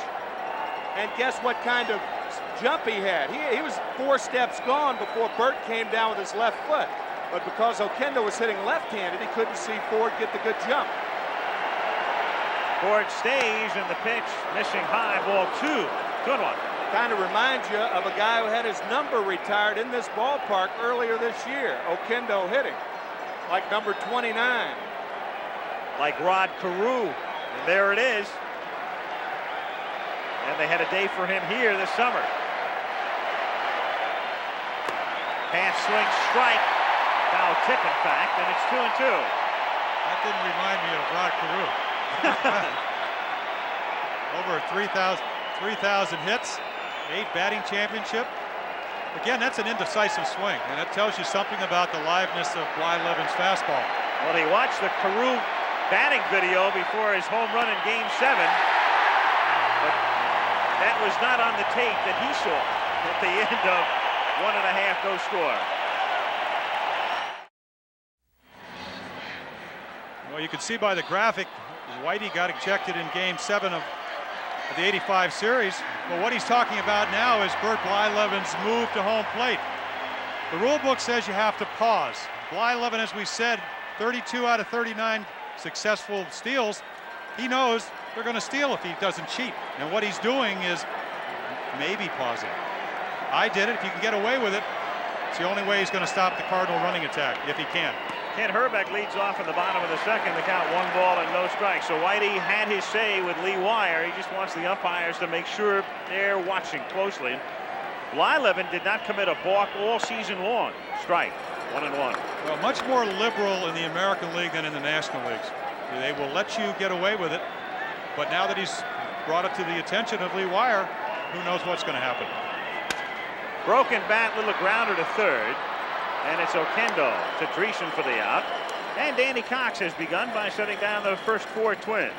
and guess what kind of jump he had. He was 4 steps gone before Bert came down with his left foot. But because Oquendo was hitting left-handed, he couldn't see Ford get the good jump. Ford stays in the pitch, missing high, ball 2. Good one. Kind of reminds you of a guy who had his number retired in this ballpark earlier this year. Oquendo hitting like number 29. Like Rod Carew. And there it is. And they had a day for him here this summer. Half swing strike. Foul tip, in fact, and it's 2-2. That didn't remind me of Rod Carew. Over 3,000 hits. 8 batting championship. Again, that's an indecisive swing, and that tells you something about the liveness of Blyleven's fastball. Well, he watched the Carew batting video before his home run in Game 7, but that was not on the tape that he saw at the end of 1.5 no score. Well, you can see by the graphic, Whitey got ejected in Game 7 of the 85 series. But what he's talking about now is Bert Blyleven's move to home plate. The rule book says you have to pause. Blyleven, as we said, 32 out of 39 successful steals. He knows they're going to steal if he doesn't cheat. And what he's doing is maybe pausing. I did it. If you can get away with it, it's the only way he's going to stop the Cardinal running attack, if he can. Ken Herbeck leads off in the bottom of the second. The count 1 ball and no strikes. So Whitey had his say with Lee Wire. He just wants the umpires to make sure they're watching closely. Blyleven did not commit a balk all season long. Strike. 1-1. Well, much more liberal in the American League than in the National Leagues. They will let you get away with it. But now that he's brought it to the attention of Lee Wire, who knows what's going to happen. Broken bat, little grounder to third. And it's Oquendo to Dreesen for the out. And Danny Cox has begun by shutting down the first 4 Twins.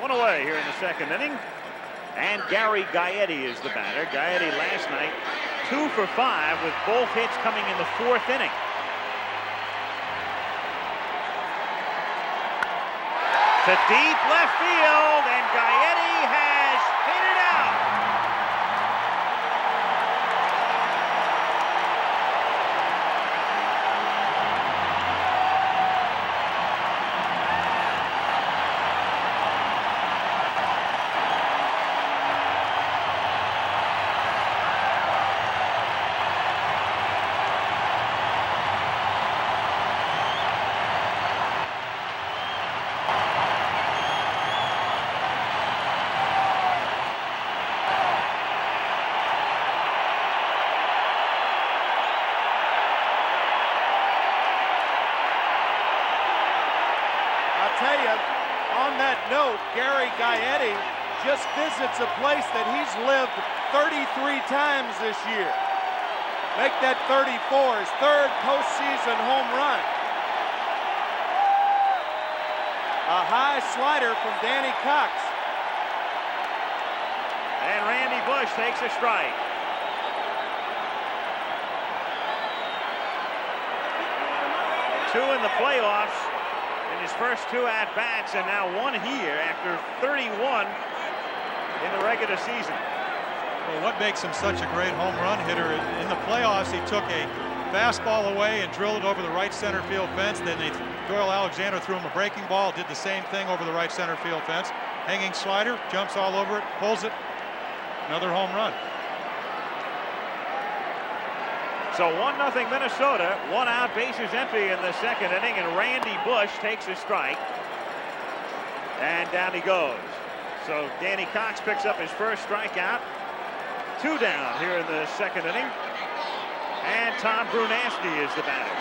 1 away here in the second inning. And Gary Gaetti is the batter. Gaetti last night 2 for 5 with both hits coming in the 4th inning. To deep left field, and Gaetti has hit it out. Gary Gaetti just visits a place that he's lived 33 times this year. Make that 34, his 3rd postseason home run. A high slider from Danny Cox. And Randy Bush takes a strike. Two in the playoffs. His first 2 at-bats, and now 1 here after 31 in the regular season. Well, what makes him such a great home run hitter? In the playoffs, he took a fastball away and drilled it over the right center field fence. Then Doyle Alexander threw him a breaking ball, did the same thing over the right center field fence. Hanging slider, jumps all over it, pulls it. Another home run. So 1-0 Minnesota, 1 out, bases empty in the second inning, and Randy Bush takes a strike. And down he goes. So Danny Cox picks up his first strikeout. 2 down here in the second inning. And Tom Brunansky is the batter.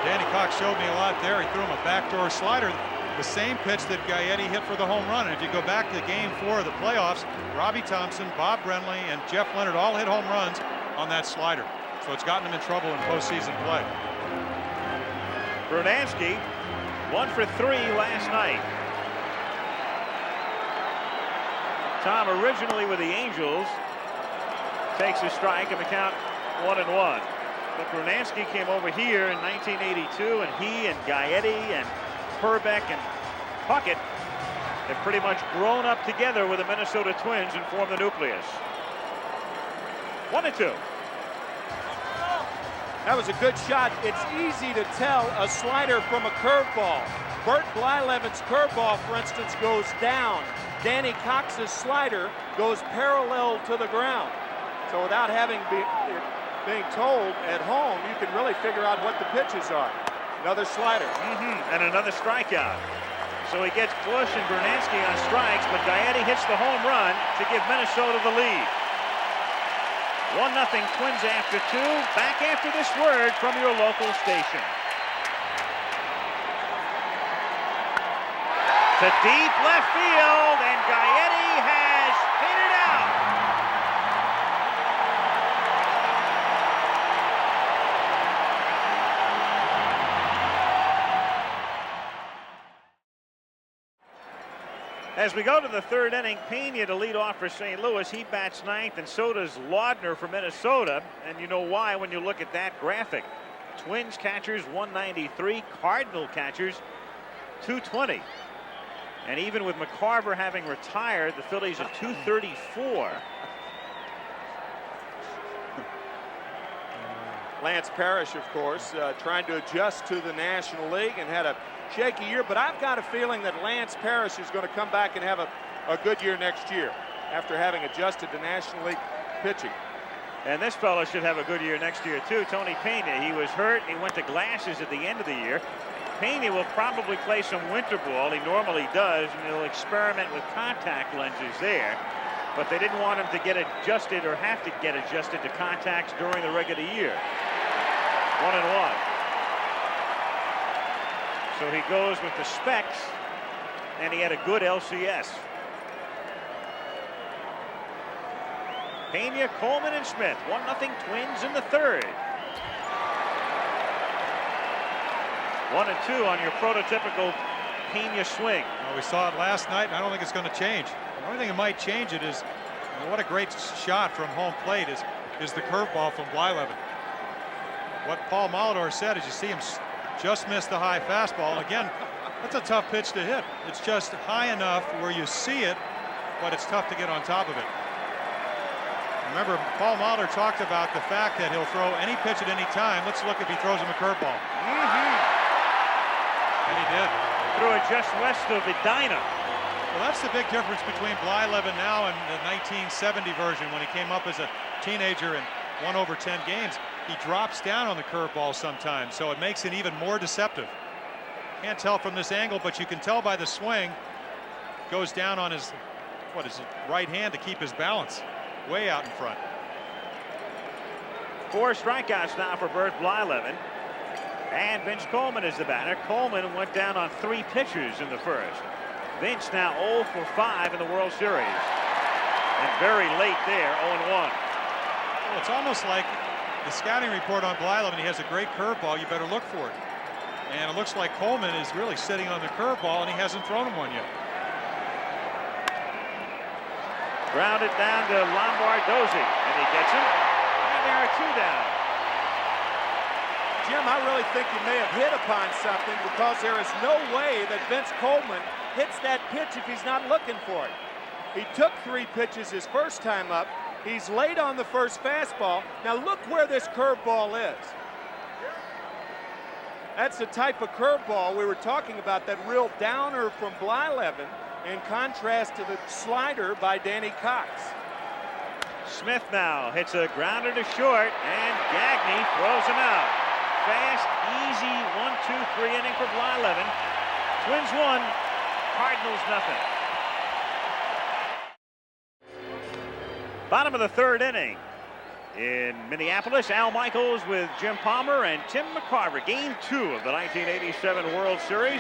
Danny Cox showed me a lot there. He threw him a backdoor slider, the same pitch that Gaetti hit for the home run. And if you go back to Game 4 of the playoffs, Robbie Thompson, Bob Brenly, and Jeff Leonard all hit home runs on that slider. So it's gotten him in trouble in postseason play. Brunansky 1 for 3 last night. Tom, originally with the Angels, takes a strike and the count 1-1. But Brunansky came over here in 1982, and he and Gaetti and Herbeck and Puckett have pretty much grown up together with the Minnesota Twins and formed the nucleus. 1-2. That was a good shot. It's easy to tell a slider from a curveball. Bert Blyleven's curveball, for instance, goes down. Danny Cox's slider goes parallel to the ground. So without having being told at home, you can really figure out what the pitches are. Another slider. And another strikeout. So he gets Bush and Brunansky on strikes, but Gaetti hits the home run to give Minnesota the lead. 1-0 Twins after 2. Back after this word from your local station. To deep left field, and Gaetti has hit it out. As we go to the third inning, Pena to lead off for St. Louis. He bats ninth, and so does Laudner for Minnesota. And you know why when you look at that graphic. Twins catchers 193, Cardinal catchers 220. And even with McCarver having retired, the Phillies at 234. Lance Parrish, of course, trying to adjust to the National League and had a shaky year, but I've got a feeling that Lance Parrish is going to come back and have a good year next year after having adjusted to National League pitching. And this fellow should have a good year next year, too. Tony Pena, he was hurt. He went to glasses at the end of the year. Pena will probably play some winter ball. He normally does, and he'll experiment with contact lenses there. But they didn't want him to get adjusted or have to get adjusted to contacts during the regular year. 1-1. So he goes with the specs, and he had a good LCS. Pena, Coleman, and Smith. 1-0 Twins in the third. 1-2 on your prototypical Pena swing. Well, we saw it last night, and I don't think it's going to change. The only thing that might change it is, what a great shot from home plate is the curveball from Blyleven. What Paul Molitor said is you see him just miss the high fastball. And again, that's a tough pitch to hit. It's just high enough where you see it, but it's tough to get on top of it. Remember, Paul Molitor talked about the fact that he'll throw any pitch at any time. Let's look if he throws him a curveball. And he did. Threw it just west of Edina. Well, that's the big difference between Blyleven now and the 1970 version when he came up as a teenager and won over 10 games. He drops down on the curveball sometimes, so it makes it even more deceptive. Can't tell from this angle, but you can tell by the swing. Goes down on his, his right hand to keep his balance. Way out in front. 4 strikeouts now for Bert Blyleven. And Vince Coleman is the batter. Coleman went down on 3 pitchers in the first. Vince now 0 for 5 in the World Series. And very late there, 0-1. Well, it's almost like the scouting report on Blyleven. He has a great curveball. You better look for it. And it looks like Coleman is really sitting on the curveball, and he hasn't thrown him one yet. Grounded down to Lombardozzi, and he gets him. And there are 2 down. Jim, I really think you may have hit upon something, because there is no way that Vince Coleman hits that pitch if he's not looking for it. He took 3 pitches his first time up. He's late on the first fastball. Now look where this curveball is. That's the type of curveball we were talking about, that real downer from Blyleven, in contrast to the slider by Danny Cox. Smith now hits a grounder to short, and Gagne throws him out. Fast, easy 1-2-3 inning for Blyleven. Twins 1, Cardinals 0. Bottom of the third inning. In Minneapolis, Al Michaels with Jim Palmer and Tim McCarver. Game 2 of the 1987 World Series.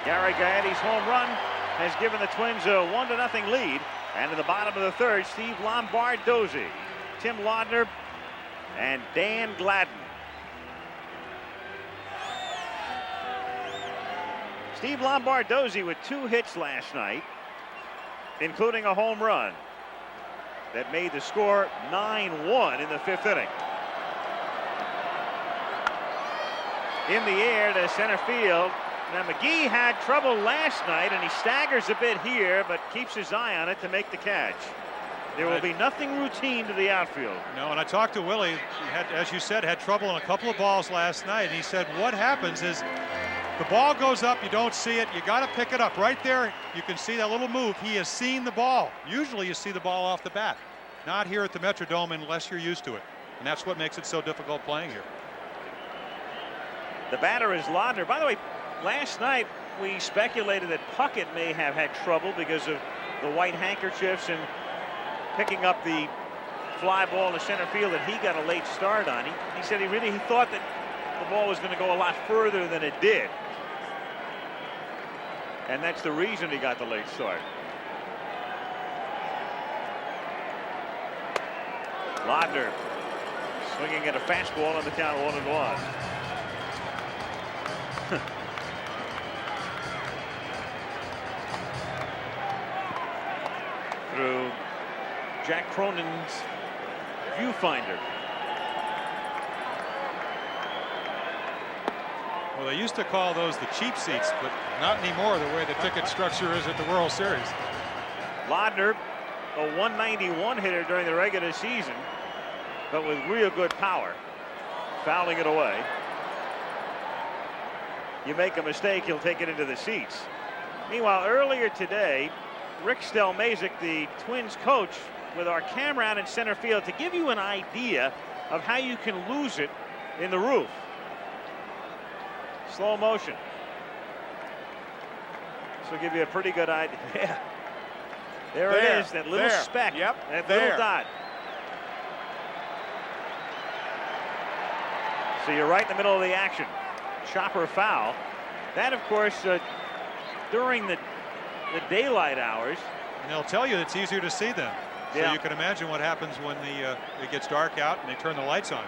Gary Gaetti's home run has given the Twins a 1-0 lead. And in the bottom of the third, Steve Lombardozzi, Tim Laudner, and Dan Gladden. Steve Lombardozzi with 2 hits last night, including a home run that made the score 9-1 in the 5th inning. In the air to center field. Now McGee had trouble last night, and he staggers a bit here, but keeps his eye on it to make the catch. There will be nothing routine to the outfield. No, and I talked to Willie. He had, as you said, had trouble in a couple of balls last night. And he said what happens is the ball goes up, you don't see it, you got to pick it up. Right there, you can see that little move. He has seen the ball. Usually you see the ball off the bat. Not here at the Metrodome unless you're used to it. And that's what makes it so difficult playing here. The batter is Laudner. By the way, last night we speculated that Puckett may have had trouble because of the white handkerchiefs and picking up the fly ball to center field that he got a late start on. He said he thought that the ball was going to go a lot further than it did. And that's the reason he got the late start. Laudner swinging at a fastball on the count 1-1. Through Jack Cronin's viewfinder. Well, they used to call those the cheap seats, but not anymore the way the ticket structure is at the World Series. Laudner, a 191 hitter during the regular season, but with real good power. Fouling it away. You make a mistake, he'll take it into the seats. Meanwhile, earlier today, Rick Stelmazik, the Twins coach, with our camera out in center field to give you an idea of how you can lose it in the roof. Slow motion. This will give you a pretty good idea. Yeah. There it is, that little speck, that little dot. So you're right in the middle of the action. Chopper foul. That, of course, during the daylight hours. And they'll tell you it's easier to see them. So Yeah. you can imagine what happens when it gets dark out and they turn the lights on.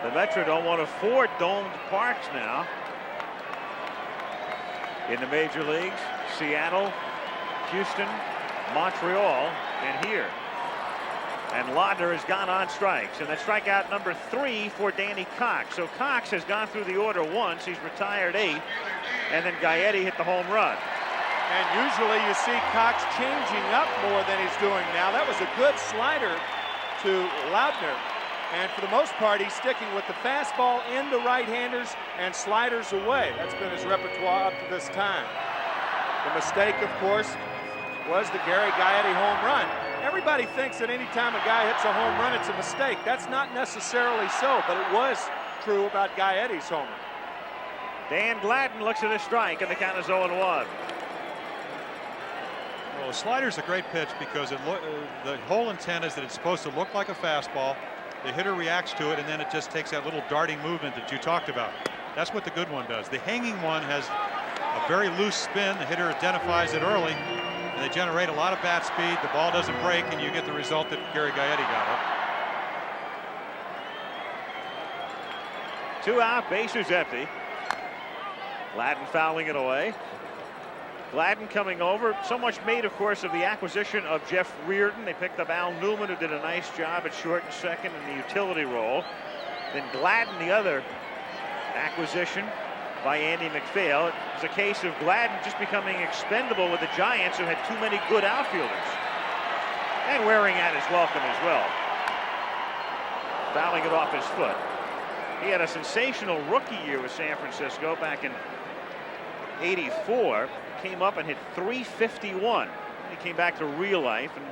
The Metrodome, one of 4 domed parks now in the major leagues. Seattle, Houston, Montreal, and here. And Laudner has gone on strikes, and that's strikeout number 3 for Danny Cox. So Cox has gone through the order once. He's retired 8, and then Gaetti hit the home run. And usually you see Cox changing up more than he's doing now. That was a good slider to Laudner. And for the most part, he's sticking with the fastball into right-handers and sliders away. That's been his repertoire up to this time. The mistake, of course, was the Gary Gaetti home run. Everybody thinks that any time a guy hits a home run, it's a mistake. That's not necessarily so, but it was true about Gaetti's homer. Dan Gladden looks at a strike, and the count is 0-1. Well, the slider's a great pitch because the whole intent is that it's supposed to look like a fastball. The hitter reacts to it, and then it just takes that little darting movement that you talked about. That's what the good one does. The hanging one has a very loose spin. The hitter identifies it early, and they generate a lot of bat speed. The ball doesn't break, and you get the result that Gary Gaetti got up. 2 out, bases empty. Gladden fouling it away. Gladden coming over. So much made, of course, of the acquisition of Jeff Reardon. They picked up Al Newman, who did a nice job at short and second in the utility role. Then Gladden, the other acquisition by Andy McPhail. It was a case of Gladden just becoming expendable with the Giants, who had too many good outfielders. And wearing out his welcome as well. Fouling it off his foot. He had a sensational rookie year with San Francisco back in '84. Came up and hit .351. He came back to real life and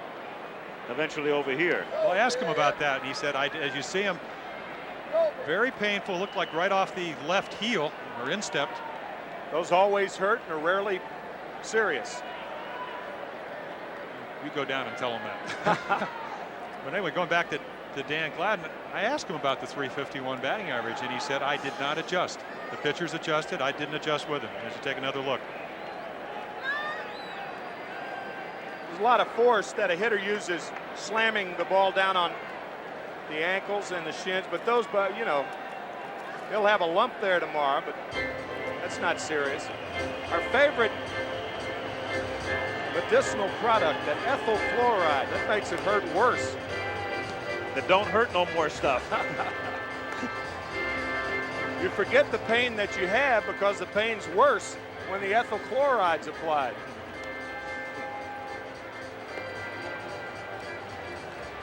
eventually over here. Well, I asked him about that, and he said, as you see him, very painful, looked like right off the left heel or instep. Those always hurt and are rarely serious. You go down and tell him that. But anyway, going back to Dan Gladden, I asked him about the .351 batting average, and he said, I did not adjust. The pitchers adjusted. I didn't adjust with him. As you take another look. There's a lot of force that a hitter uses slamming the ball down on the ankles and the shins, but those, you know, he'll have a lump there tomorrow, but that's not serious. Our favorite medicinal product, that ethyl chloride, that makes it hurt worse. The don't hurt no more stuff. You forget the pain that you have because the pain's worse when the ethyl chloride's applied.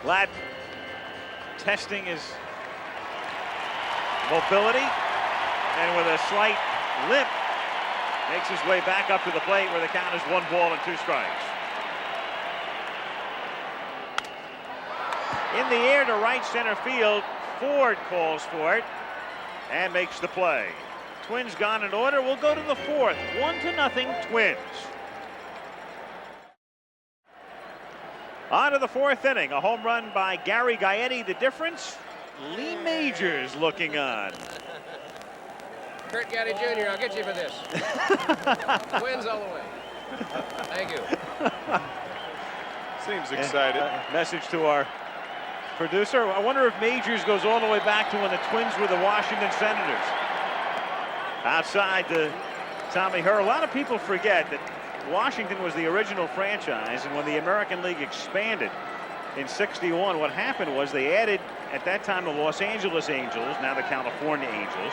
Gladden testing his mobility, and with a slight limp, makes his way back up to the plate where the count is 1 ball and 2 strikes. In the air to right center field, Ford calls for it and makes the play. Twins gone in order. We'll go to the 4th. 1-0 Twins. On to the 4th inning. A home run by Gary Gaetti. The difference? Lee Majors looking on. Kurt Gaddy Jr., I'll get you for this. Wins all the way. Thank you. Seems excited. Message to our producer. I wonder if Majors goes all the way back to when the Twins were the Washington Senators. Outside to Tommy Herr. A lot of people forget that Washington was the original franchise, and when the American League expanded in '61, what happened was they added, at that time, the Los Angeles Angels, now the California Angels,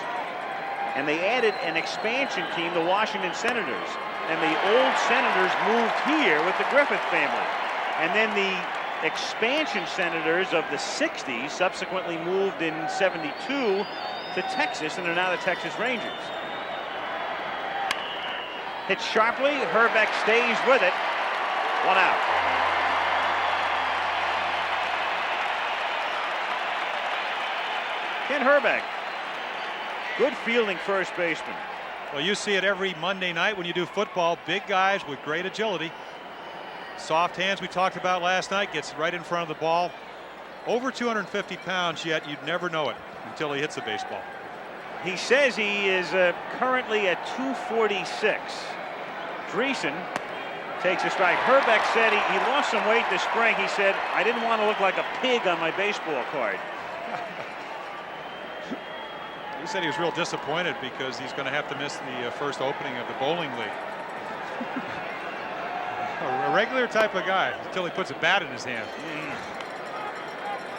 and they added an expansion team, the Washington Senators. And the old Senators moved here with the Griffith family. And then the expansion Senators of the 60s subsequently moved in '72 to Texas, and they're now the Texas Rangers. Hit sharply, Herbeck stays with it. 1 out. Ken Herbeck, good fielding first baseman. Well, you see it every Monday night when you do football. Big guys with great agility. Soft hands we talked about last night, gets right in front of the ball. Over 250 pounds, yet you'd never know it until he hits the baseball. He says he is currently at 246. Dreesen takes a strike. Herbeck said he lost some weight this spring. He said, I didn't want to look like a pig on my baseball card. He said he was real disappointed because he's going to have to miss the first opening of the bowling league. A regular type of guy until he puts a bat in his hand.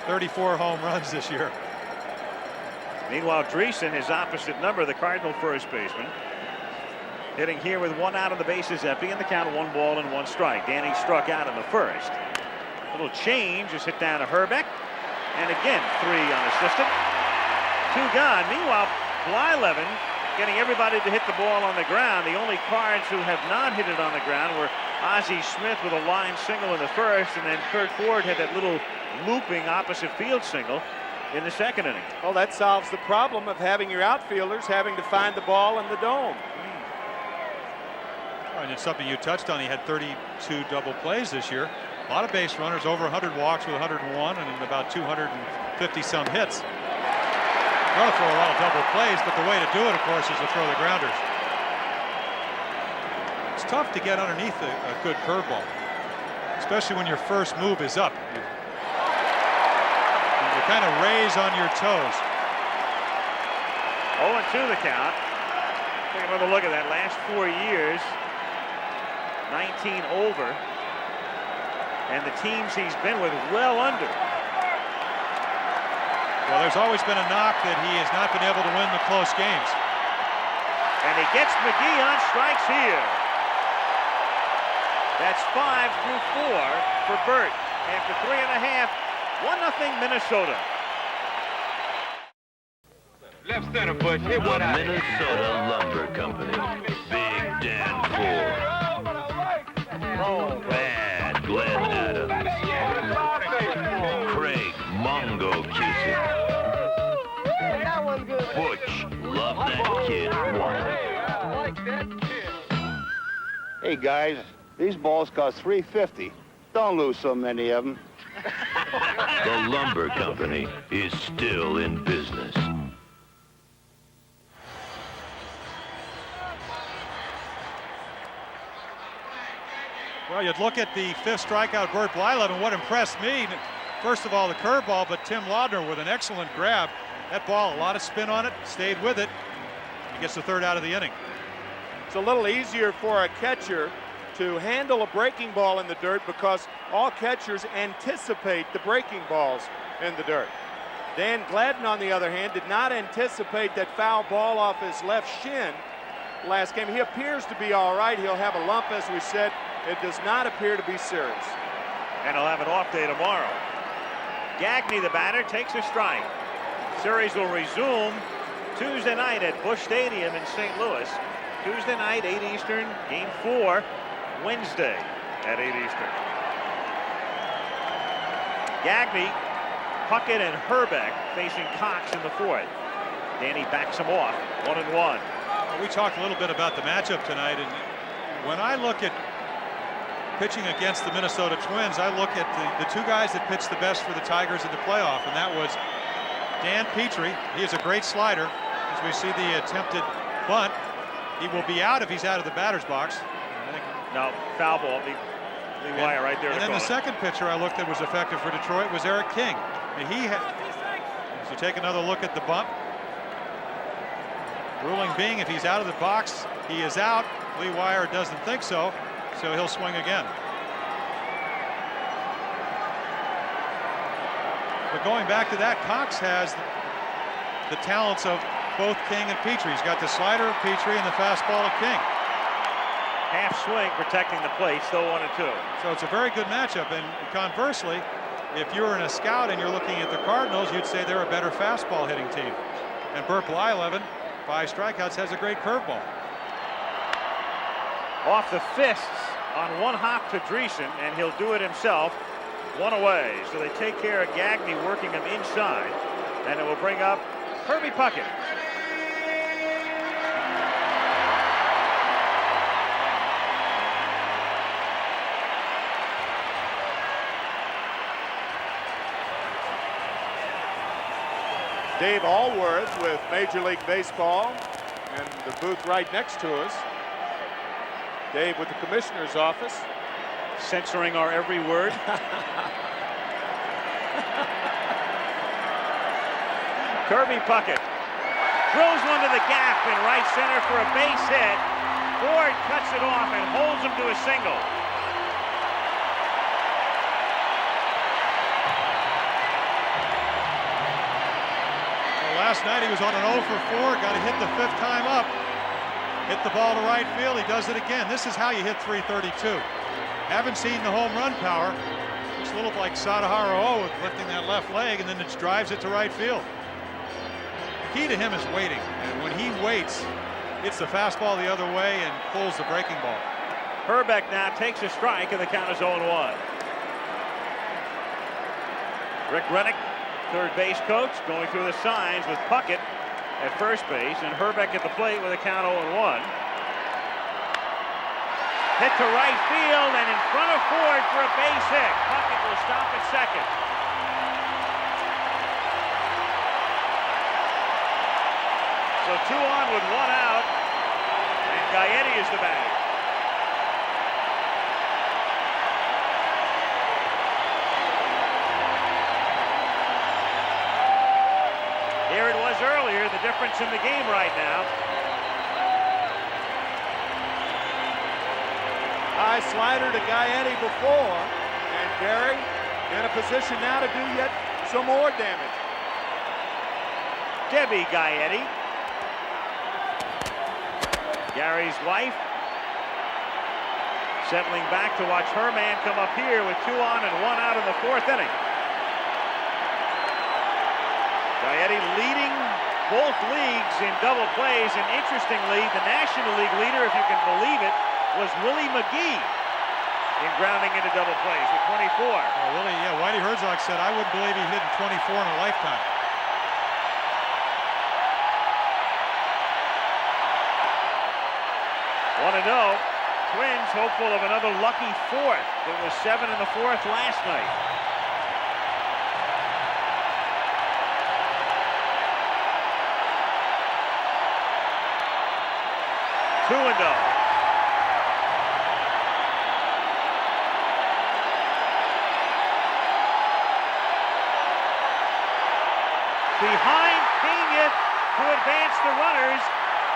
34 home runs this year. Meanwhile, Dreesen, his opposite number, the Cardinal first baseman, hitting here with 1 out, of the bases empty, and the count of 1 ball and 1 strike. Danny struck out in the first. A little change is hit down to Herbeck, and again 3 unassisted. 2 gone. Meanwhile, Blyleven getting everybody to hit the ball on the ground. The only Cards who have not hit it on the ground were Ozzie Smith with a line single in the first, and then Kurt Ford had that little looping opposite field single in the 2nd inning. Well, that solves the problem of having your outfielders having to find the ball in the dome. And it's something you touched on. He had 32 double plays this year. A lot of base runners, over 100 walks with 101 and about 250 some hits. Going to throw a lot of double plays, but the way to do it, of course, is to throw the grounders. It's tough to get underneath a good curveball, especially when your first move is up. You kind of raise on your toes. 0-2 the count. Take another look at that. Last 4 years, 19 over, and the teams he's been with well under. Well, there's always been a knock that he has not been able to win the close games. And he gets McGee on strikes here. That's 5 through 4 for Bert. After 3.5, 1-0 Minnesota. Left center, Bush. Hit one out. Minnesota Lumber Company. Big Dan Ford. Bad Glenn Adams. Craig Mongo Cusick. Butch, love that kid. Hey guys, these balls cost $3.50. don't lose so many of them. The lumber company is still in business. Well, you'd look at the fifth strikeout, Bert Blyleven. What impressed me, first of all, the curveball, but Tim Laudner with an excellent grab. That ball, a lot of spin on it, stayed with it. He gets the third out of the inning. It's a little easier for a catcher to handle a breaking ball in the dirt because all catchers anticipate the breaking balls in the dirt. Dan Gladden, on the other hand, did not anticipate that foul ball off his left shin last game. He appears to be all right. He'll have a lump, as we said. It does not appear to be serious. And he'll have an off day tomorrow. Gagne, the batter, takes a strike. Series will resume Tuesday night at Busch Stadium in St. Louis. Tuesday night, 8 Eastern, Game 4, Wednesday at 8 Eastern. Gagne, Puckett, and Herbeck facing Cox in the fourth. Danny backs him off, 1-1. Well, we talked a little bit about the matchup tonight, and when I look at pitching against the Minnesota Twins, I look at the two guys that pitched the best for the Tigers in the playoff, and that was Dan Petrie. He is a great slider. As we see the attempted bunt, he will be out if he's out of the batter's box. I think. No, foul ball. Lee Wire right there. And then the second pitcher I looked at was effective for Detroit was Eric King. And so take another look at the bump. Ruling being, if he's out of the box, he is out. Lee Wire doesn't think so, so he'll swing again. But going back to that, Cox has the talents of both King and Petrie. He's got the slider of Petrie and the fastball of King. Half swing protecting the plate, still 1-2. So it's a very good matchup. And conversely, if you're in a scout and you're looking at the Cardinals, you'd say they're a better fastball hitting team. And Bert Blyleven, 5 strikeouts, has a great curveball. Off the fists on one hop to Dreesen, and he'll do it himself. 1 away. So they take care of Gagne, working him inside, and it will bring up Kirby Puckett. Dave Allworth with Major League Baseball and the booth right next to us. Dave with the commissioner's office. Censoring our every word. Kirby Puckett throws one to the gap in right center for a base hit. Ford cuts it off and holds him to a single. Last night he was on an 0 for 4, got to hit the 5th time up. Hit the ball to right field, he does it again. This is how you hit 332. Haven't seen the home run power. Looks a little like Sadaharu with lifting that left leg, and then it drives it to right field. The key to him is waiting, and when he waits, hits the fastball the other way and pulls the breaking ball. Herbeck now takes a strike, and the count is 0-1. Rick Rennick, third base coach, going through the signs with Puckett at first base and Herbeck at the plate with a count 0-1. Hit to right field and in front of Ford for a base hit. Puckett will stop at second. So 2 on with 1 out, and Gaetti is the batter. Here it was earlier, the difference in the game right now. High slider to Gaetti before, and Gary in a position now to do yet some more damage. Debbie Gaetti, Gary's wife, settling back to watch her man come up here with 2 on and 1 out in the 4th inning. Gaetti leading both leagues in double plays, and interestingly, the National League leader, if you can believe it, was Willie McGee in grounding into double plays with 24. Oh, Willie, yeah, Whitey Herzog said, I wouldn't believe he hit 24 in a lifetime. Want to know, Twins hopeful of another lucky fourth. There was 7 in the fourth last night. Two and oh. Behind Pena to advance the runners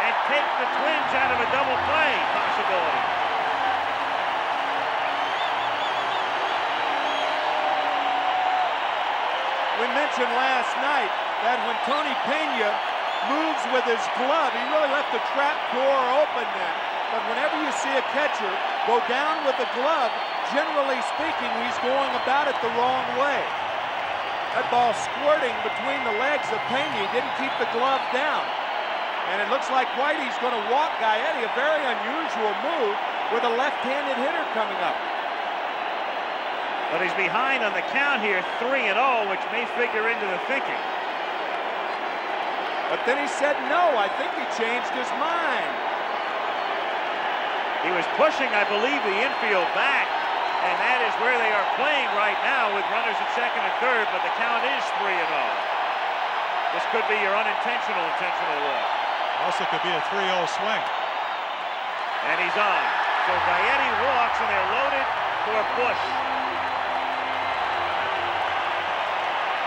and take the Twins out of a double play possibility. We mentioned last night that when Tony Pena moves with his glove, he really left the trap door open then. But whenever you see a catcher go down with the glove, generally speaking, he's going about it the wrong way. That ball squirting between the legs of Pena. He didn't keep the glove down. And it looks like Whitey's going to walk Gaetti, a very unusual move with a left-handed hitter coming up. But he's behind on the count here, 3-0, which may figure into the thinking. But then he said no. I think he changed his mind. He was pushing, I believe, the infield back, and that is where they are playing right now with runners at second and third, but the count is 3-0. This could be your intentional walk. Also could be a 3-0 swing. And he's on. So Gaetti walks, and they're loaded for Bush.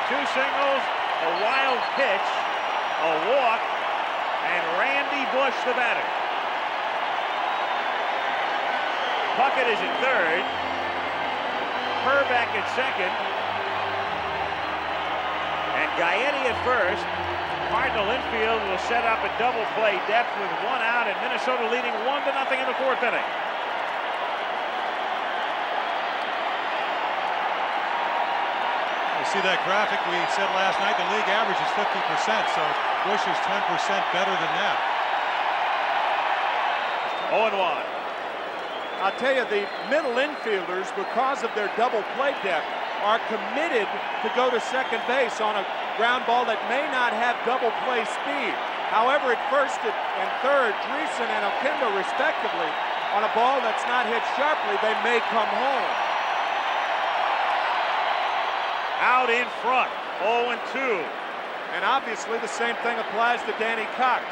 2 singles, a wild pitch, a walk, and Randy Bush, the batter. Puckett is at third. Herbeck at second. And Gaetti at first. Cardinal infield will set up a double play depth with 1 out, and Minnesota leading 1-0 in the 4th inning. You see that graphic we said last night, the league average is 50%, so Bush is 10% better than that. 0-1. I'll tell you, the middle infielders, because of their double play depth, are committed to go to second base on a ground ball that may not have double play speed. However, at first and third, Dreesen and Oquendo respectively, on a ball that's not hit sharply, they may come home. Out in front, 0-2. And obviously the same thing applies to Danny Cox.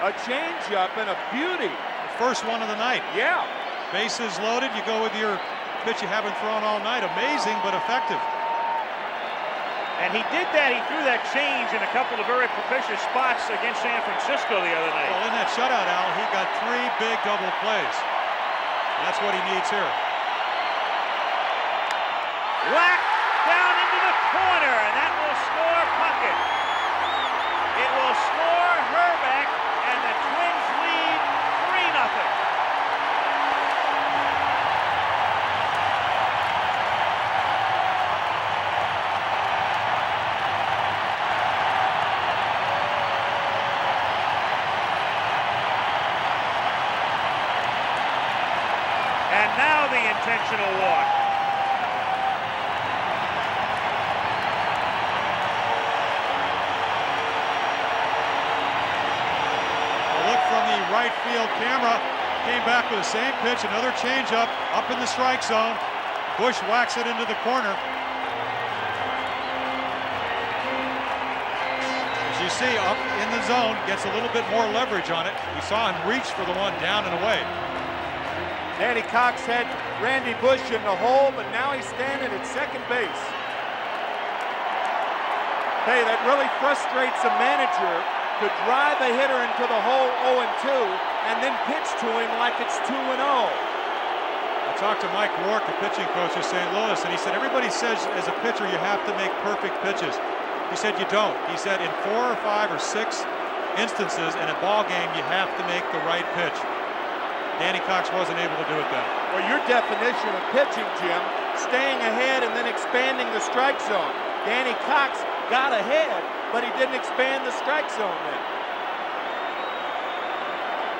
A changeup and a beauty. The first one of the night. Yeah. Bases loaded, you go with your pitch you haven't thrown all night. Amazing, but effective. And he did that. He threw that change in a couple of very propitious spots against San Francisco the other night. Well, in that shutout, Al, he got 3 big double plays. That's what he needs here. Whack down into the corner, and that will score Puckett. It will score Herbeck, and the Twins lead 3-0. And now the intentional walk. A look from the right field camera. Came back with the same pitch, another changeup up in the strike zone. Bush whacks it into the corner. As you see, up in the zone, gets a little bit more leverage on it. We saw him reach for the one down and away. Danny Cox had Randy Bush in the hole, but now he's standing at second base. Hey, that really frustrates a manager to drive a hitter into the hole 0-2 and then pitch to him like it's 2-0. I talked to Mike Rourke, the pitching coach of St. Louis, and he said, everybody says as a pitcher you have to make perfect pitches. He said, you don't. He said, in 4 or 5 or 6 instances in a ball game, you have to make the right pitch. Danny Cox wasn't able to do it then. Well, your definition of pitching, Jim, staying ahead and then expanding the strike zone. Danny Cox got ahead, but he didn't expand the strike zone then.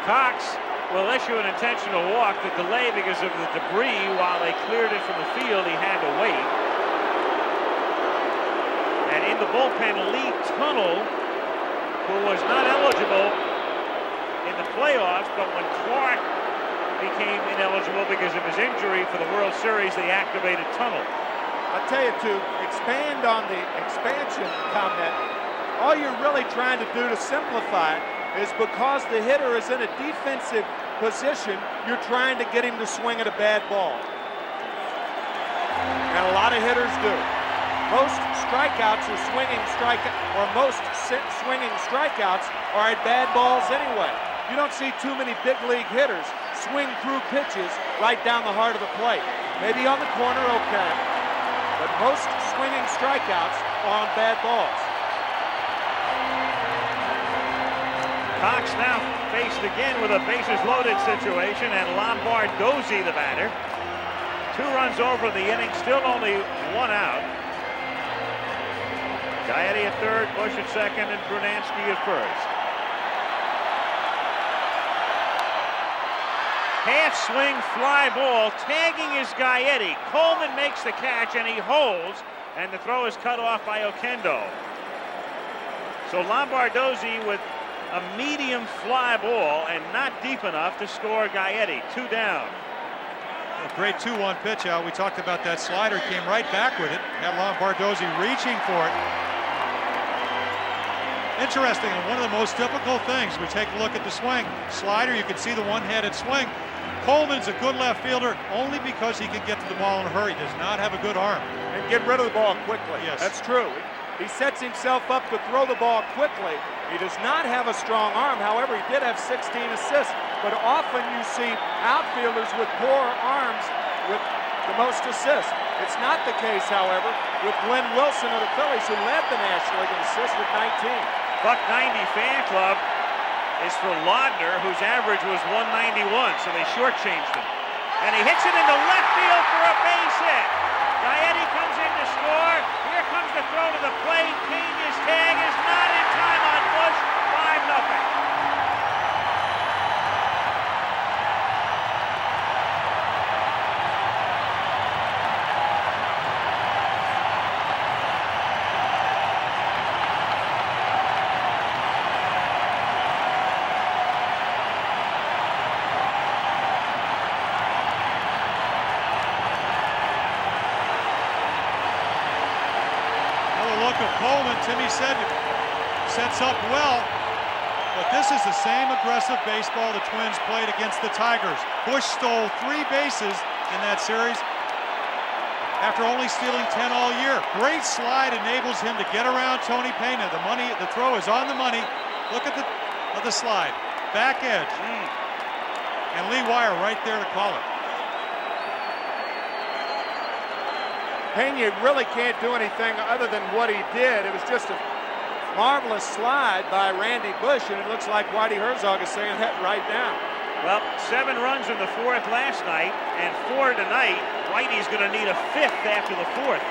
Cox will issue an intentional walk. The delay because of the debris while they cleared it from the field, he had to wait. And in the bullpen, Lee Tunnell, who was not eligible in the playoffs, but when Clark became ineligible because of his injury for the World Series, the activated tunnel. I'll tell you, to expand on the expansion comment, all you're really trying to do to simplify it is because the hitter is in a defensive position, you're trying to get him to swing at a bad ball. And a lot of hitters do. Most strikeouts are swinging strikeouts are at bad balls anyway. You don't see too many big league hitters swing through pitches right down the heart of the plate. Maybe on the corner, okay. But most swinging strikeouts are on bad balls. Cox now faced again with a bases loaded situation, and Lombardozzi, the batter. 2 runs over the inning, still only 1 out. Gaetti at third, Bush at second, and Brunansky at first. Half swing fly ball, tagging is Gaetti. Coleman makes the catch and he holds, and the throw is cut off by Oquendo. So Lombardozzi with a medium fly ball and not deep enough to score Gaetti. 2 down. A great 2-1 pitch out. We talked about that slider, came right back with it. Had Lombardozzi reaching for it. Interesting, and one of the most difficult things, we take a look at the swing. Slider, you can see the one-handed swing. Coleman's a good left fielder only because he can get to the ball in a hurry. Does not have a good arm. And get rid of the ball quickly. Yes. That's true. He sets himself up to throw the ball quickly. He does not have a strong arm. However, he did have 16 assists. But often you see outfielders with poor arms with the most assists. It's not the case, however, with Glenn Wilson of the Phillies, who led the National League in assists with 19. Buck 90 fan club is for Laudner, whose average was 191, so they shortchanged him. And he hits it into left field for a base hit. Gaetti comes in to score. Here comes the throw to the plate. Peña's tag is not in time on Bush. 5-0. Coleman, Timmy said, sets up well, but this is the same aggressive baseball the Twins played against the Tigers. Bush stole 3 bases in that series after only stealing 10 all year. Great slide enables him to get around Tony Peña. The throw is on the money. Look at the slide, back edge, and Lee Wire right there to call it. Peña really can't do anything other than what he did. It was just a marvelous slide by Randy Bush, and it looks like Whitey Herzog is saying that right now. Well, 7 runs in the 4th last night, and 4 tonight. Whitey's going to need a 5th after the 4th.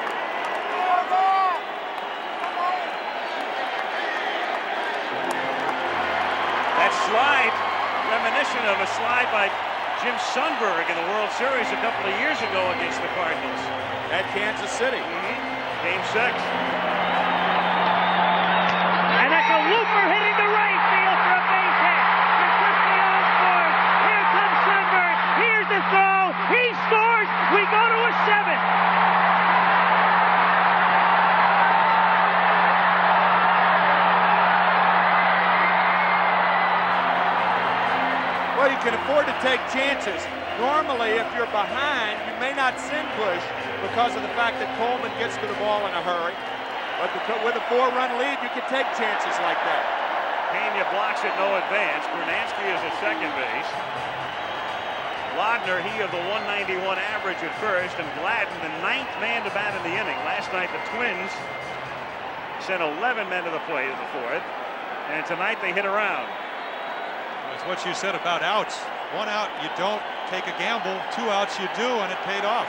That slide, reminiscent of a slide by Jim Sundberg in the World Series a couple of years ago against the Cardinals. At Kansas City. Game 6. And that's a looper hitting the right field for a base hit. Francisco scores. Here comes Sundberg. Here's the throw. He scores. We go to a 7th. Well, you can afford to take chances. Normally, if you're behind, you may not send Bush because of the fact that Coleman gets to the ball in a hurry. But with a 4-run lead, you can take chances like that. Peña blocks it, no advance. Brunansky is at second base. Laudner, he of the 191 average at first, and Gladden, the 9th man to bat in the inning. Last night, the Twins sent 11 men to the plate in the 4th, and tonight they hit around. It's what you said about outs. 1 out, you don't take a gamble. 2 outs, you do, and it paid off.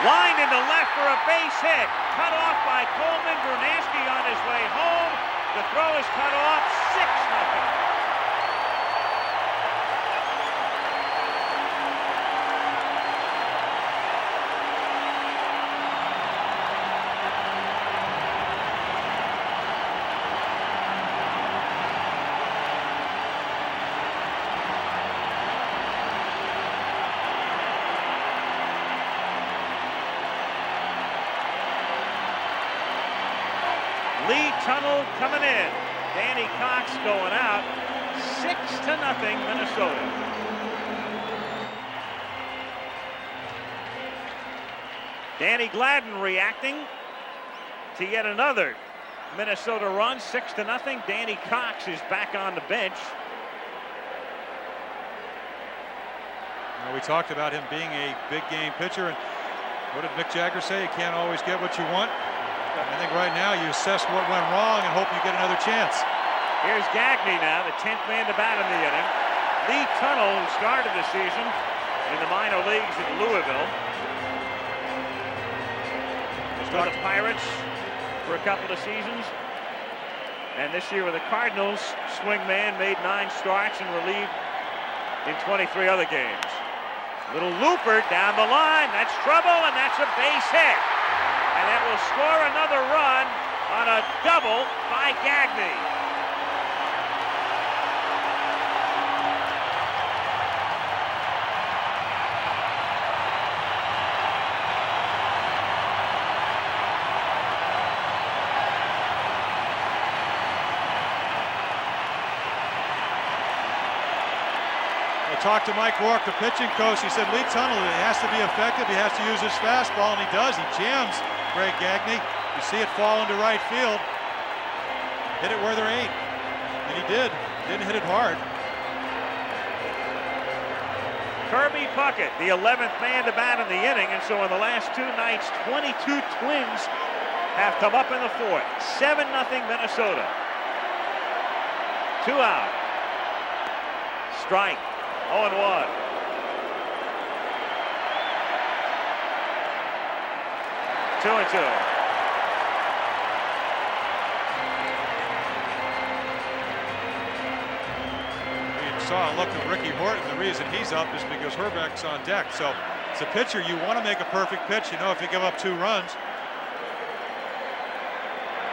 Lined into left for a base hit. Cut off by Coleman. Brunansky on his way home. The throw is cut off. 6-0. Lee Tunnel coming in. Danny Cox going out. 6-0 Minnesota. Danny Gladden reacting to yet another Minnesota run. 6-0. Danny Cox is back on the bench. We talked about him being a big game pitcher, and what did Mick Jagger say? You can't always get what you want. I think right now you assess what went wrong and hope you get another chance. Here's Gagne now, the 10th man to bat in the inning. Lee Tunnel, who started the season in the minor leagues in Louisville, was with the Pirates for a couple of seasons. And this year with the Cardinals, swingman, made 9 starts and relieved in 23 other games. Little looper down the line. That's trouble, and that's a base hit. And that will score another run on a double by Gagne. Talked to Mike Rourke, the pitching coach. He said Lee Tunnel, he has to be effective. He has to use his fastball, and he does. He jams Greg Gagne. You see it fall into right field. Hit it where there ain't. And he did. Didn't hit it hard. Kirby Puckett, the 11th man to bat in the inning, and so in the last 2 nights, 22 Twins have come up in the 4th. 7-0 Minnesota. 2 out. Strike. 0-1. Two and two. We saw a look at Ricky Horton. The reason he's up is because Herbeck's on deck. So as a pitcher, you want to make a perfect pitch. You know, if you give up 2 runs.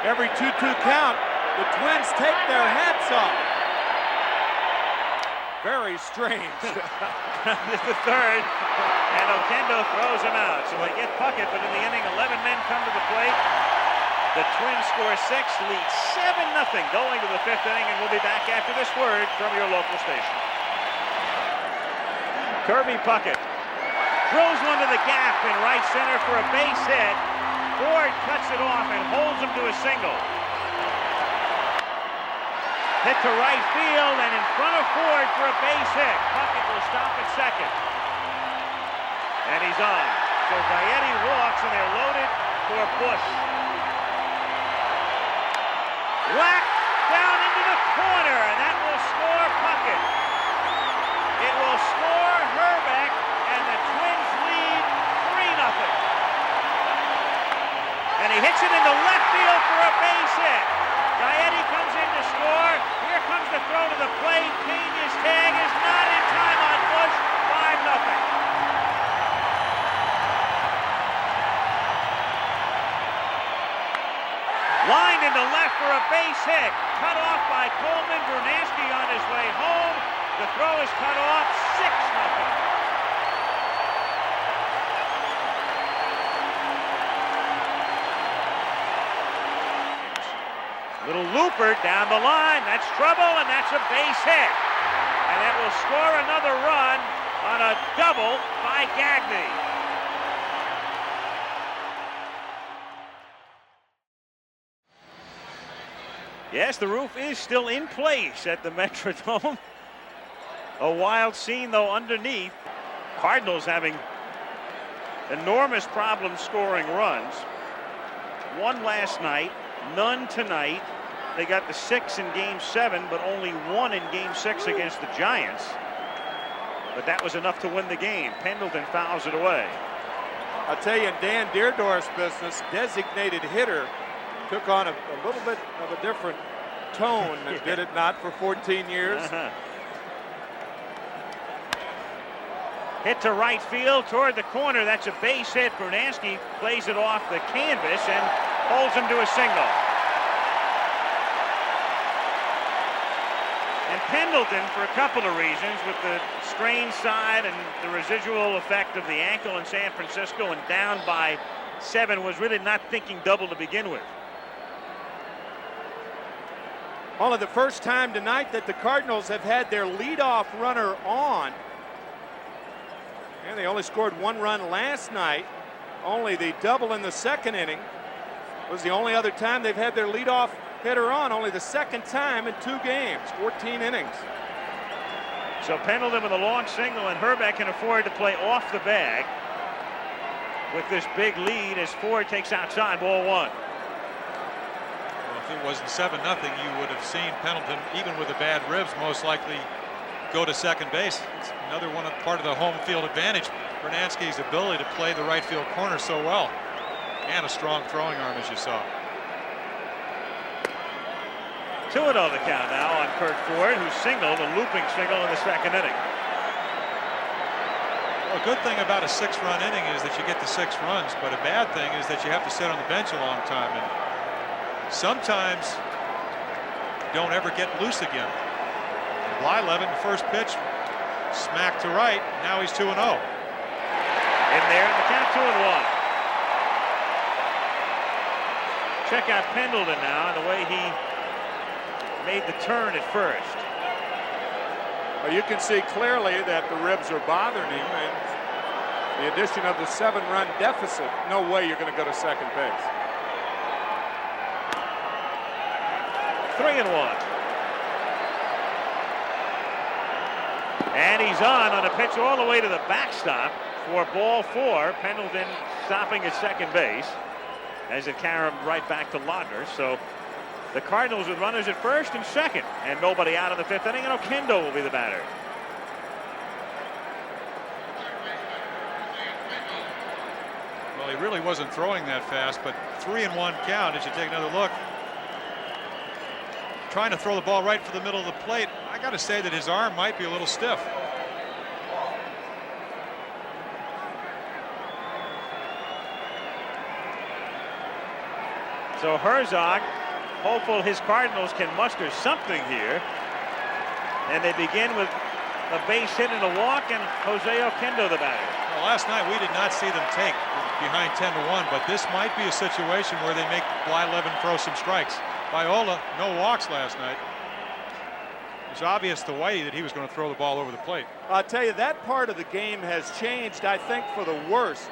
Every 2-2 count, the Twins take their hats off. Very strange. It's the 3rd, and Oquendo throws him out. So they get Puckett, but in the inning, 11 men come to the plate. The Twins score 6, lead 7-0 going to the 5th inning, and we'll be back after this word from your local station. Kirby Puckett throws one to the gap in right center for a base hit. Ford cuts it off and holds him to a single. Hit to right field and in front of Ford for a base hit. Puckett will stop at second. And he's on. So Gaetti walks and they're loaded for Bush. Whacked down into the corner, and that will score Puckett. It will score Herbeck, and the Twins lead 3-0. And he hits it into left field for a base hit. Gaetti comes in to score. Here comes the throw to the plate. Pena's tag is not in time on Bush. 5-0. Line into left for a base hit. Cut off by Coleman. Brunansky on his way home. The throw is cut off. 6-0. Little looper down the line. That's trouble, and that's a base hit. And that will score another run on a double by Gagne. Yes, the roof is still in place at the Metrodome. A wild scene, though, underneath. Cardinals having enormous problems scoring runs. 1 last night, none tonight. They got the 6 in Game 7, but only 1 in Game 6 against the Giants. But that was enough to win the game. Pendleton fouls it away. I'll tell you, in Dan Deerdorf's business, designated hitter took on a little bit of a different tone, Yeah. did it not, for 14 years? Hit to right field toward the corner. That's a base hit. Brunansky plays it off the canvas and holds him to a single. And Pendleton, for a couple of reasons, with the strained side and the residual effect of the ankle in San Francisco and down by 7, was really not thinking double to begin with. Only the first time tonight that the Cardinals have had their leadoff runner on. And they only scored 1 run last night. Only the double in the second inning was the only other time they've had their leadoff hitter on. Only the second time in 2 games, 14 innings. So Pendleton with a long single, and Herbeck can afford to play off the bag with this big lead as Ford takes outside, ball 1. Well, if it wasn't 7-0, you would have seen Pendleton, even with the bad ribs, most likely go to second base. It's another part of the home field advantage. Bernansky's ability to play the right field corner so well, and a strong throwing arm, as you saw. 2-0 the count now on Kurt Ford, who singled, a looping single in the second inning. Well, a good thing about a 6-run inning is that you get the 6 runs, but a bad thing is that you have to sit on the bench a long time, and sometimes you don't ever get loose again. Blyleven, the first pitch, smack to right. Now he's 2-0. In there, and the count 2-1. Check out Pendleton now and the way he made the turn at first. Well, you can see clearly that the ribs are bothering him, and the addition of the 7-run deficit, no way you're going to go to second base. 3-1. And he's on a pitch all the way to the backstop for ball 4. Pendleton stopping at second base as it carried him right back to Laudner. So the Cardinals with runners at first and second, and nobody out in the 5th inning, and Oquendo will be the batter. Well, he really wasn't throwing that fast, but 3-1 count as you take another look. Trying to throw the ball right for the middle of the plate. I got to say that his arm might be a little stiff. So Herzog, hopeful his Cardinals can muster something here. And they begin with a base hit and a walk, and Jose Oquendo the batter. Well, last night we did not see them take behind 10-1, but this might be a situation where they make Blyleven throw some strikes. Viola, no walks last night. It's obvious to Whitey that he was going to throw the ball over the plate. I'll tell you, that part of the game has changed, I think, for the worse.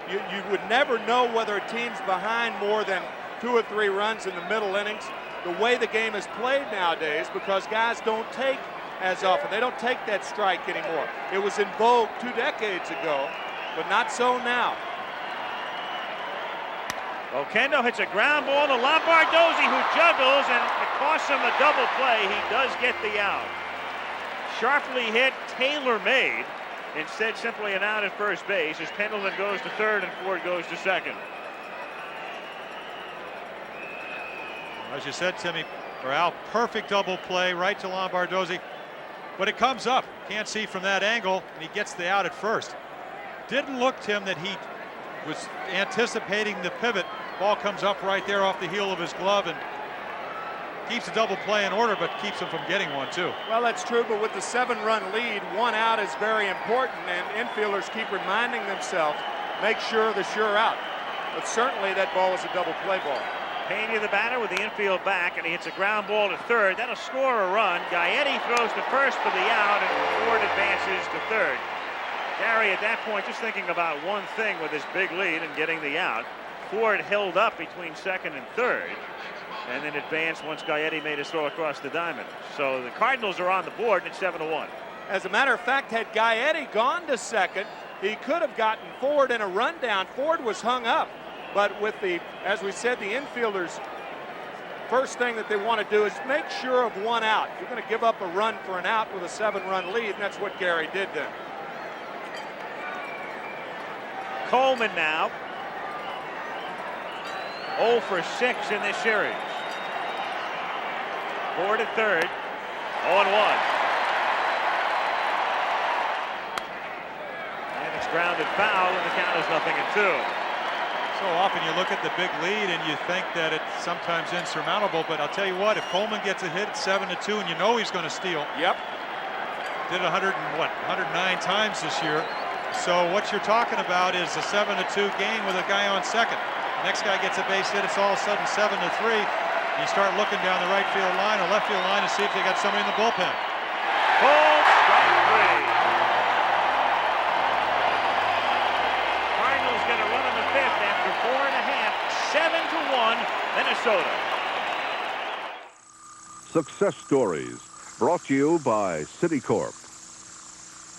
You would never know whether a team's behind more than 2 or 3 runs in the middle innings. The way the game is played nowadays, because guys don't take as often. They don't take that strike anymore. It was in vogue 2 decades ago, but not so now. Oquendo hits a ground ball to Lombardozzi, who juggles, and it costs him a double play. He does get the out. Sharply hit, tailor-made. Instead, simply an out at first base as Pendleton goes to third and Ford goes to second. As you said, Timmy, or Al, perfect double play right to Lombardozzi, but it comes up. Can't see from that angle, and he gets the out at first. Didn't look, Tim, that he was anticipating the pivot. Ball comes up right there off the heel of his glove and keeps the double play in order, but keeps him from getting one too. Well, that's true, but with the 7-run lead, 1 out is very important, and infielders keep reminding themselves, make sure the sure out. But certainly that ball is a double play ball. Pena the batter with the infield back, and he hits a ground ball to third. That'll score a run. Gaetti throws to first for the out, and Ford advances to third. Gary, at that point, just thinking about one thing with his big lead and getting the out. Ford held up between second and third, and then advanced once Gaetti made his throw across the diamond. So the Cardinals are on the board, and it's 7-1. As a matter of fact, had Gaetti gone to second, he could have gotten Ford in a rundown. Ford was hung up. But with the, as we said, the infielders, first thing that they want to do is make sure of 1 out. You're going to give up a run for an out with a 7-run lead, and that's what Gary did then. Coleman now 0 for 6 in this series. Ford at third, 0-1. And it's grounded foul, and the count is 0-2. So often you look at the big lead and you think that it's sometimes insurmountable, but I'll tell you what, if Coleman gets a hit at 7-2 and you know he's going to steal. Yep. Did it 109 times this year. So what you're talking about is a 7-2 game with a guy on second. The next guy gets a base hit, it's all of a sudden 7-3. You start looking down the right field line or left field line to see if they got somebody in the bullpen. Pulled, strike three. Cardinals get a run in the fifth after 4.5, 7-1, Minnesota. Success Stories, brought to you by Citicorp.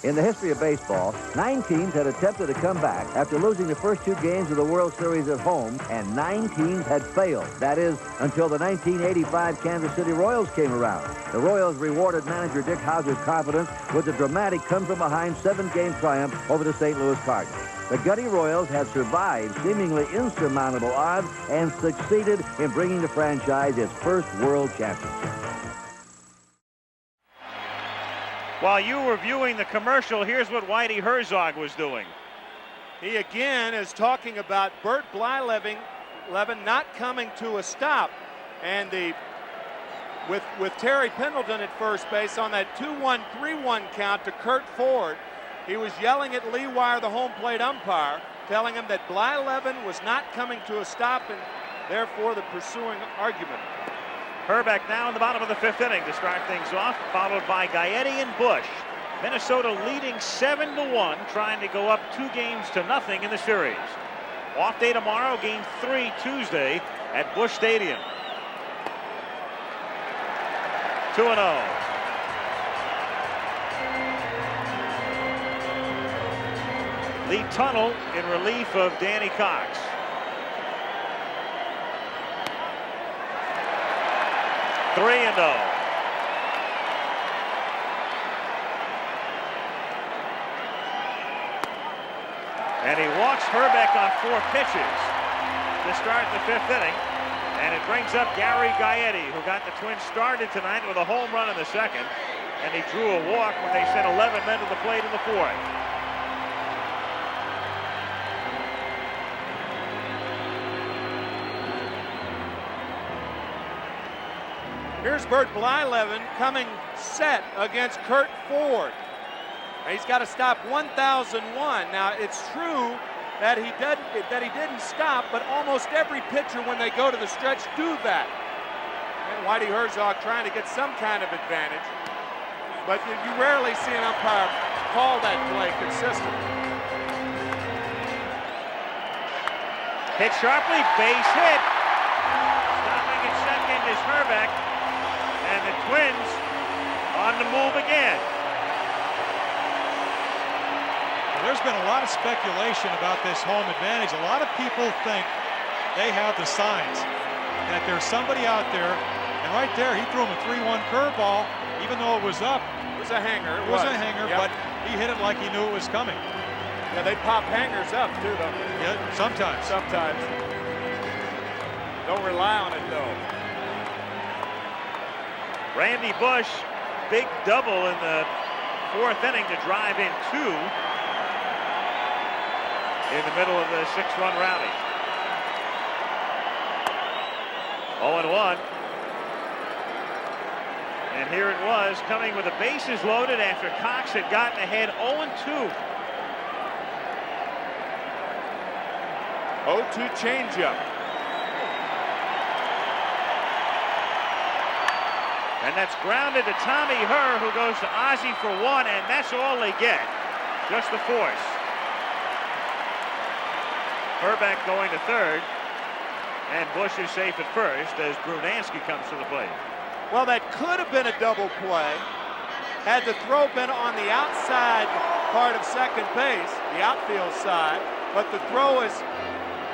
In the history of baseball, 9 teams had attempted to come back after losing the first 2 games of the World Series at home, and 9 teams had failed. That is, until the 1985 Kansas City Royals came around. The Royals rewarded manager Dick Howser's confidence with a dramatic come-from-behind 7-game triumph over the St. Louis Cardinals. The Gutty Royals have survived seemingly insurmountable odds and succeeded in bringing the franchise its first World Championship. While you were viewing the commercial, here's what Whitey Herzog was doing. He again is talking about Bert Blyleven not coming to a stop. And with Terry Pendleton at first base on that 2-1, 3-1 count to Curt Ford, he was yelling at Lee Wire, the home plate umpire, telling him that Blyleven was not coming to a stop and therefore the pursuing argument. Herbeck now in the bottom of the 5th inning to start things off, followed by Gaetti and Bush. Minnesota leading 7-1, trying to go up 2-0 in the series. Off day tomorrow, game 3 Tuesday at Busch Stadium. 2-0. Lee Tunnel in relief of Danny Cox. $3-0. And he walks Herbeck on 4 pitches to start the 5th inning. And it brings up Gary Gaetti, who got the Twins started tonight with a home run in the 2nd. And he drew a walk when they sent 11 men to the plate in the 4th. Here's Bert Blyleven coming set against Curt Ford. He's got to stop 1001. Now, it's true that he didn't stop, but almost every pitcher when they go to the stretch do that. And Whitey Herzog trying to get some kind of advantage. But you rarely see an umpire call that play consistently. Hit sharply, base hit. Stopping at second is Herbeck. And the Twins on the move again. Well, there's been a lot of speculation about this home advantage. A lot of people think they have the signs, that there's somebody out there, and right there he threw him a 3-1 curveball, even though it was up. It was a hanger. It was a hanger, but he hit it like he knew it was coming. Yeah, they pop hangers up too, though. Yeah, sometimes. Sometimes. Don't rely on it, though. Randy Bush, big double in the 4th inning to drive in 2 in the middle of the 6-run rally. 0-1. And here it was, coming with the bases loaded after Cox had gotten ahead 0-2. 0-2 changeup. And that's grounded to Tommy Herr, who goes to Ozzie for 1, and that's all they get. Just the force. Herbeck going to 3rd, and Bush is safe at 1st as Brunansky comes to the plate. Well, that could have been a double play had the throw been on the outside part of second base, the outfield side, but the throw is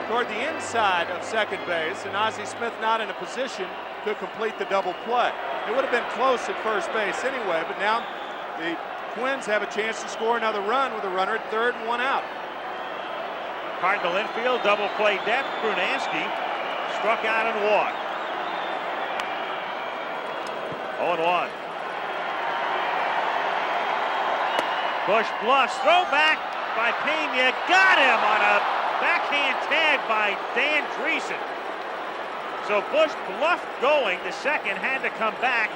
toward the inside of second base, and Ozzie Smith not in a position to complete the double play. It would have been close at first base anyway, but now the Twins have a chance to score another run with a runner at 3rd and 1 out. Cardinal infield, double play depth. Brunansky struck out and walked. 0-1. Bush bluffs, throw back by Pena, got him on a backhand tag by Dan Dreesen. So Bush bluffed going, the second had to come back,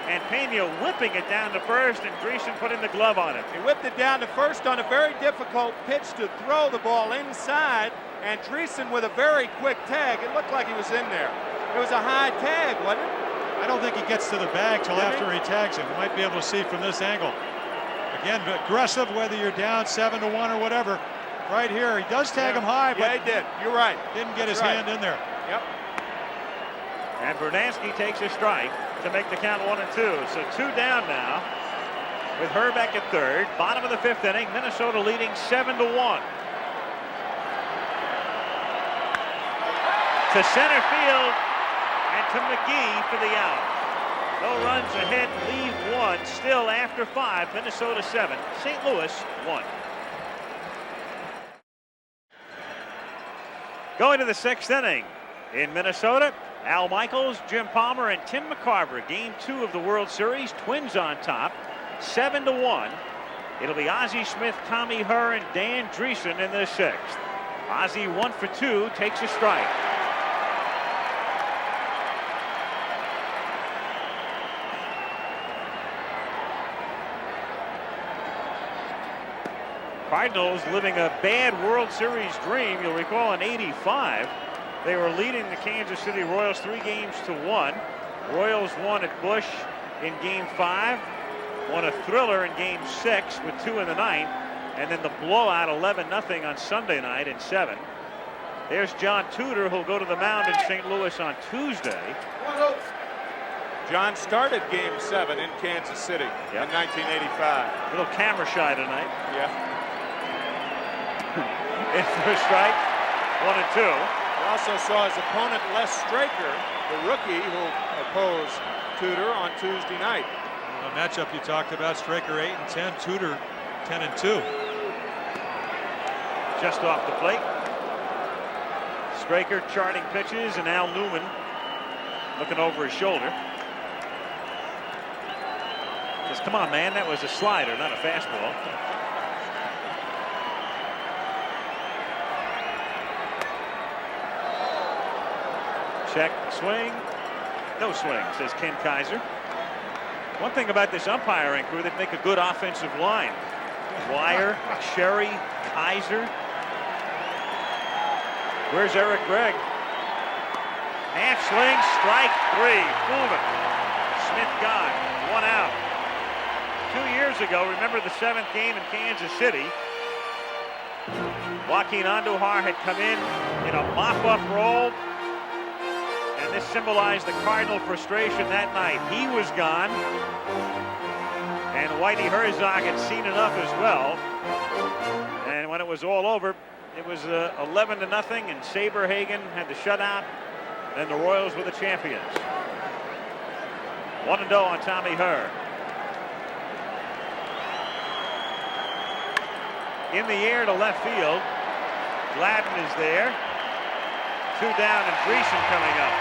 and Pena whipping it down to 1st, and Dreesen putting the glove on it. He whipped it down to 1st on a very difficult pitch to throw the ball inside, and Dreesen with a very quick tag. It looked like he was in there. It was a high tag, wasn't it? I don't think he gets to the bag till after he tags him. We might be able to see from this angle. Again, aggressive, whether you're down 7-1 or whatever. Right here, he does tag him high, but yeah, he did. You're right. Didn't get his hand in there. Yep. And Bernansky takes a strike to make the count 1-2. So 2 down now with Herbeck at third. Bottom of the 5th inning, Minnesota leading 7-1. To center field and to McGee for the out. No runs ahead, leave 1. Still after 5, Minnesota 7, St. Louis 1. Going to the 6th inning in Minnesota, Al Michaels, Jim Palmer, and Tim McCarver. Game 2 of the World Series. Twins on top, 7-1. It'll be Ozzie Smith, Tommy Herr, and Dan Dreesen in the 6th. Ozzie 1 for 2, takes a strike. Cardinals living a bad World Series dream. You'll recall in '85, they were leading the Kansas City Royals 3-1. Royals won at Busch in Game 5, won a thriller in Game 6 with 2 in the 9th, and then the blowout 11-0 on Sunday night in 7. There's John Tudor, who'll go to the mound in St. Louis on Tuesday. John started Game 7 in Kansas City in 1985. A little camera shy tonight. Yeah. In for a strike, 1-2. We also saw his opponent Les Straker, the rookie who opposed Tudor on Tuesday night. The matchup you talked about, Straker 8-10, Tudor 10-2. Just off the plate. Straker charting pitches, and Al Newman looking over his shoulder. Says, come on, man, that was a slider, not a fastball. Check, swing, no swing, says Ken Kaiser. One thing about this umpiring crew, they make a good offensive line. Wire, Sherry, Kaiser. Where's Eric Gregg? Half swing, strike 3, moving. Smith gone, 1 out. 2 years ago, remember the 7th game in Kansas City. Joaquin Andujar had come in a mop-up role. And this symbolized the Cardinal frustration that night. He was gone. And Whitey Herzog had seen enough as well. And when it was all over, it was 11-0, and Saberhagen had the shutout, and the Royals were the champions. 1-0 on Tommy Herr. In the air to left field. Gladden is there. 2 down, and Dreesen coming up.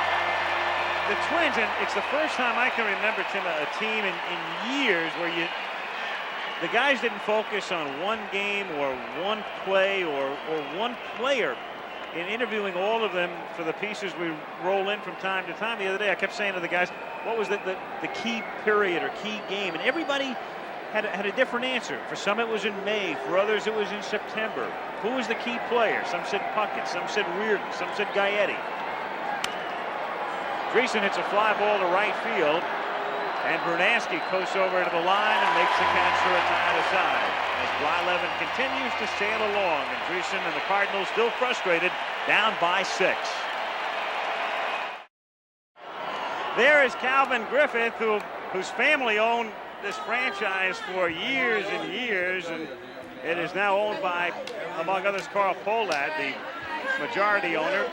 The Twins, and it's the first time I can remember, Tim, a team in years where the guys didn't focus on one game or one play or one player. In interviewing all of them for the pieces we roll in from time to time, the other day I kept saying to the guys, what was the key period or key game? And everybody had a different answer. For some it was in May, for others it was in September. Who was the key player? Some said Puckett, some said Reardon, some said Gaetti. Dreesen hits a fly ball to right field, and Bernansky coasts over to the line and makes the catch for a tie aside. As Blyleven continues to sail along, and Dreesen and the Cardinals still frustrated, down by 6. There is Calvin Griffith, whose family owned this franchise for years and years, and it is now owned by, among others, Carl Pohlad, the majority owner.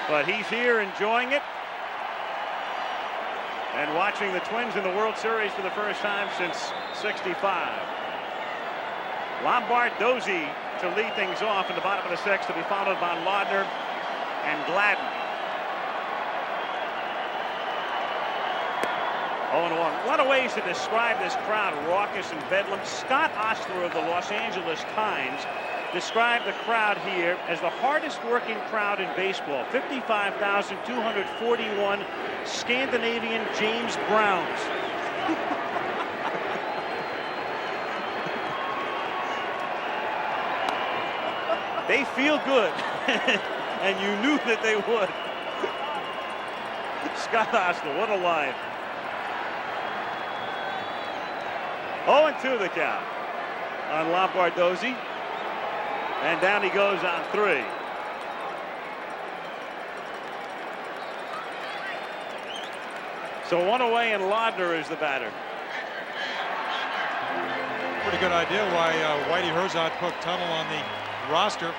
But he's here enjoying it and watching the Twins in the World Series for the first time since '65. Lombard Dozy to lead things off in the bottom of the 6th, to be followed by Laudner and Gladden. 0-1. A lot of ways to describe this crowd, raucous and bedlam. Scott Ostler of the Los Angeles Times described the crowd here as the hardest working crowd in baseball. 55,241 Scandinavian James Browns. They feel good, and you knew that they would. Scott Osler, what a line. 0-2 the count on Lombardozzi. And down he goes on 3. So 1 away, and Laudner is the batter. Pretty good idea why Whitey Herzog put Tunnel on the roster.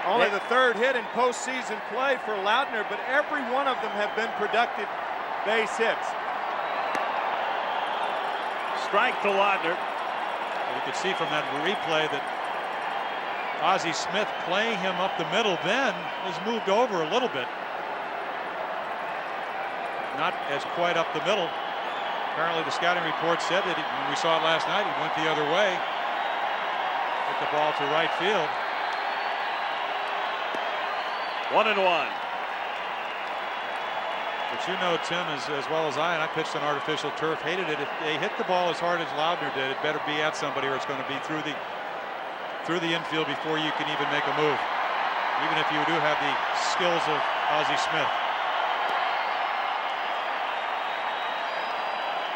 Only the 3rd hit in postseason play for Laudner, but every one of them have been productive base hits. Strike to Laudner. You could see from that replay that Ozzie Smith playing him up the middle then has moved over a little bit. Not as quite up the middle. Apparently the scouting report said that when we saw it last night, he went the other way. Hit the ball to right field. 1-1. But you know, Tim, as well as I, and I pitched on artificial turf, hated it. If they hit the ball as hard as Laudner did, it better be at somebody or it's going to be through the infield before you can even make a move, even if you do have the skills of Ozzie Smith.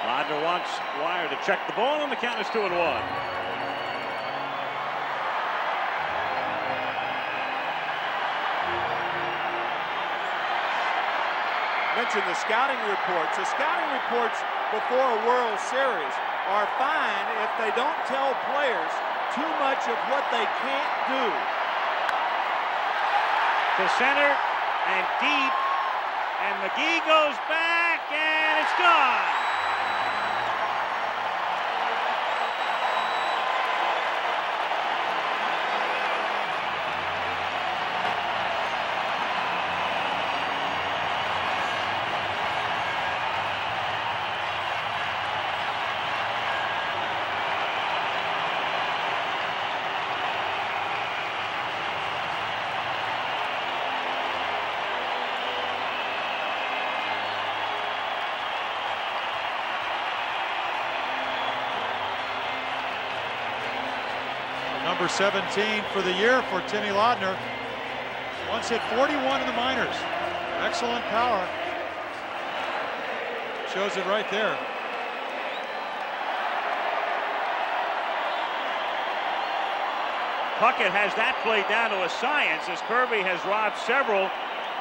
Laudner wants Wire to check the ball, and the count is 2-1. Mentioned the scouting reports. The scouting reports before a World Series are fine if they don't tell players too much of what they can't do. To center and deep, and McGee goes back, and it's gone. Number 17 for the year for Timmy Laudner. Once hit 41 in the minors. Excellent power. Shows it right there. Puckett has that played down to a science, as Kirby has robbed several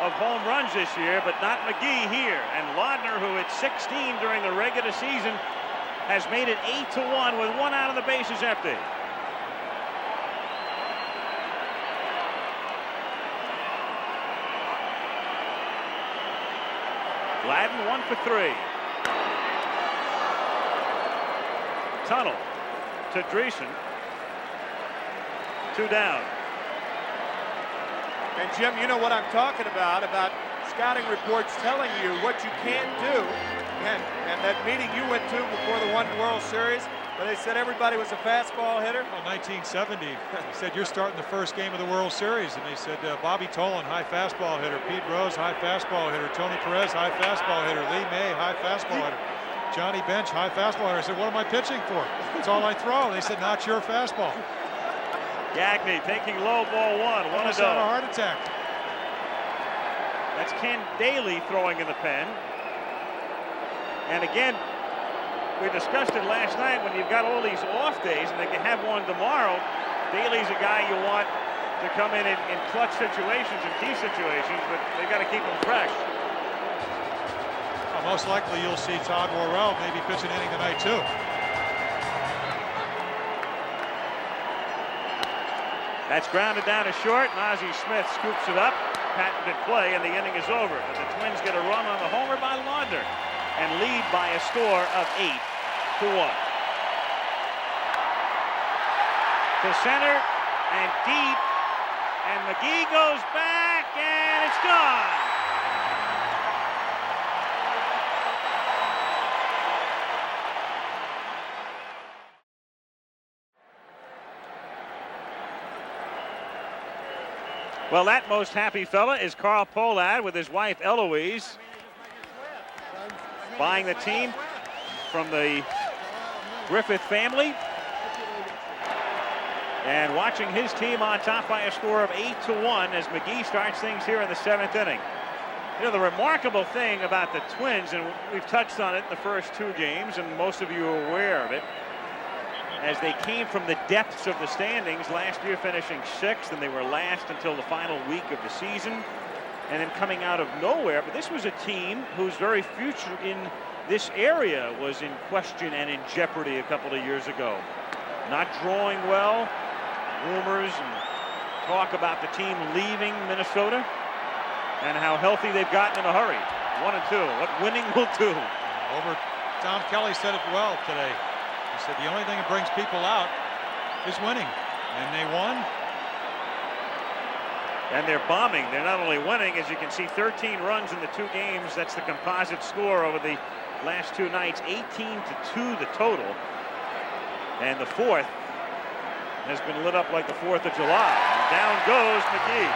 of home runs this year, but not McGee here. And Laudner, who hit 16 during the regular season, has made it 8-1 with 1 out of the bases empty. Gladden 1 for 3. Tunnel to Dreesen. 2 down. And Jim, you know what I'm talking about scouting reports telling you what you can't do. And that meeting you went to before the World Series, where they said everybody was a fastball hitter. Well, 1970, he said, you're starting the first game of the World Series. And they said, Bobby Tolan, high fastball hitter. Pete Rose, high fastball hitter. Tony Perez, high fastball hitter. Lee May, high fastball hitter. Johnny Bench, high fastball hitter. I said, what am I pitching for? That's all I throw. They said, not your fastball. Gagne taking low, ball 1. Almost had a heart attack. That's Ken Daly throwing in the pen. And again, we discussed it last night, when you've got all these off days and they can have one tomorrow, Daly's a guy you want to come in clutch situations and key situations, but they've got to keep him fresh. Well, most likely you'll see Todd Worrell maybe pitch an inning tonight too. That's grounded down to short, and Ozzie Smith scoops it up. Patented play, and the inning is over. But the Twins get a run on the homer by Laudner and lead by a score of 8-1. To center and deep, and McGee goes back, and it's gone. Well, that most happy fella is Carl Pohlad with his wife Eloise, buying the team from the Griffith family. And watching his team on top by a score of 8-1 as McGee starts things here in the 7th inning. You know, the remarkable thing about the Twins, and we've touched on it in the first 2 games, and most of you are aware of it, as they came from the depths of the standings last year, finishing 6th, and they were last until the final week of the season, and then coming out of nowhere. But this was a team whose very future in this area was in question and in jeopardy a couple of years ago. Not drawing well, rumors and talk about the team leaving Minnesota, and how healthy they've gotten in a hurry. 1-2, what winning will do. Tom Kelly said it well today. He said the only thing that brings people out is winning, and they won. And they're bombing. They're not only winning, as you can see, 13 runs in the 2 games. That's the composite score over the last 2 nights. 18-2 the total. And the 4th has been lit up like the 4th of July. And down goes McGee.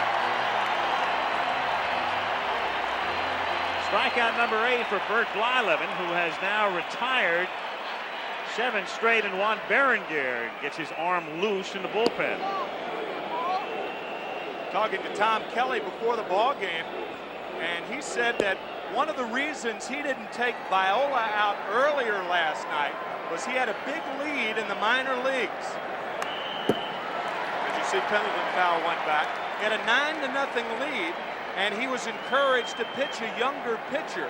Strikeout number 8 for Bert Blyleven, who has now retired 7 straight, and Juan Berenguer gets his arm loose in the bullpen. Talking to Tom Kelly before the ball game, and he said that one of the reasons he didn't take Viola out earlier last night was he had a big lead in the minor leagues. As you see, Pendleton foul one back. He had a 9-0 lead, and he was encouraged to pitch a younger pitcher.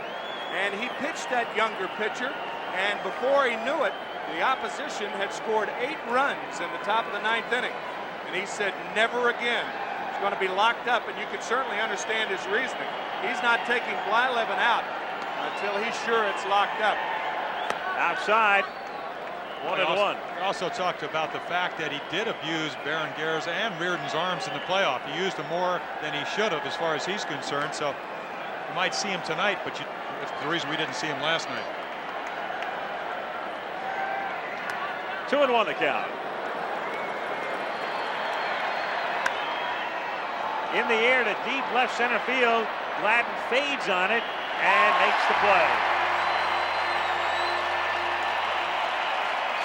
And he pitched that younger pitcher, and before he knew it, the opposition had scored 8 runs in the top of the 9th inning. And he said, never again. It's going to be locked up, and you can certainly understand his reasoning. He's not taking Blyleven out until he's sure it's locked up. Outside, 1-1. He also talked about the fact that he did abuse Berenguer's and Reardon's arms in the playoff. He used them more than he should have as far as he's concerned. So you might see him tonight, but it's the reason we didn't see him last night. 2-1 the count. In the air to deep left center field. Gladden fades on it and makes the play.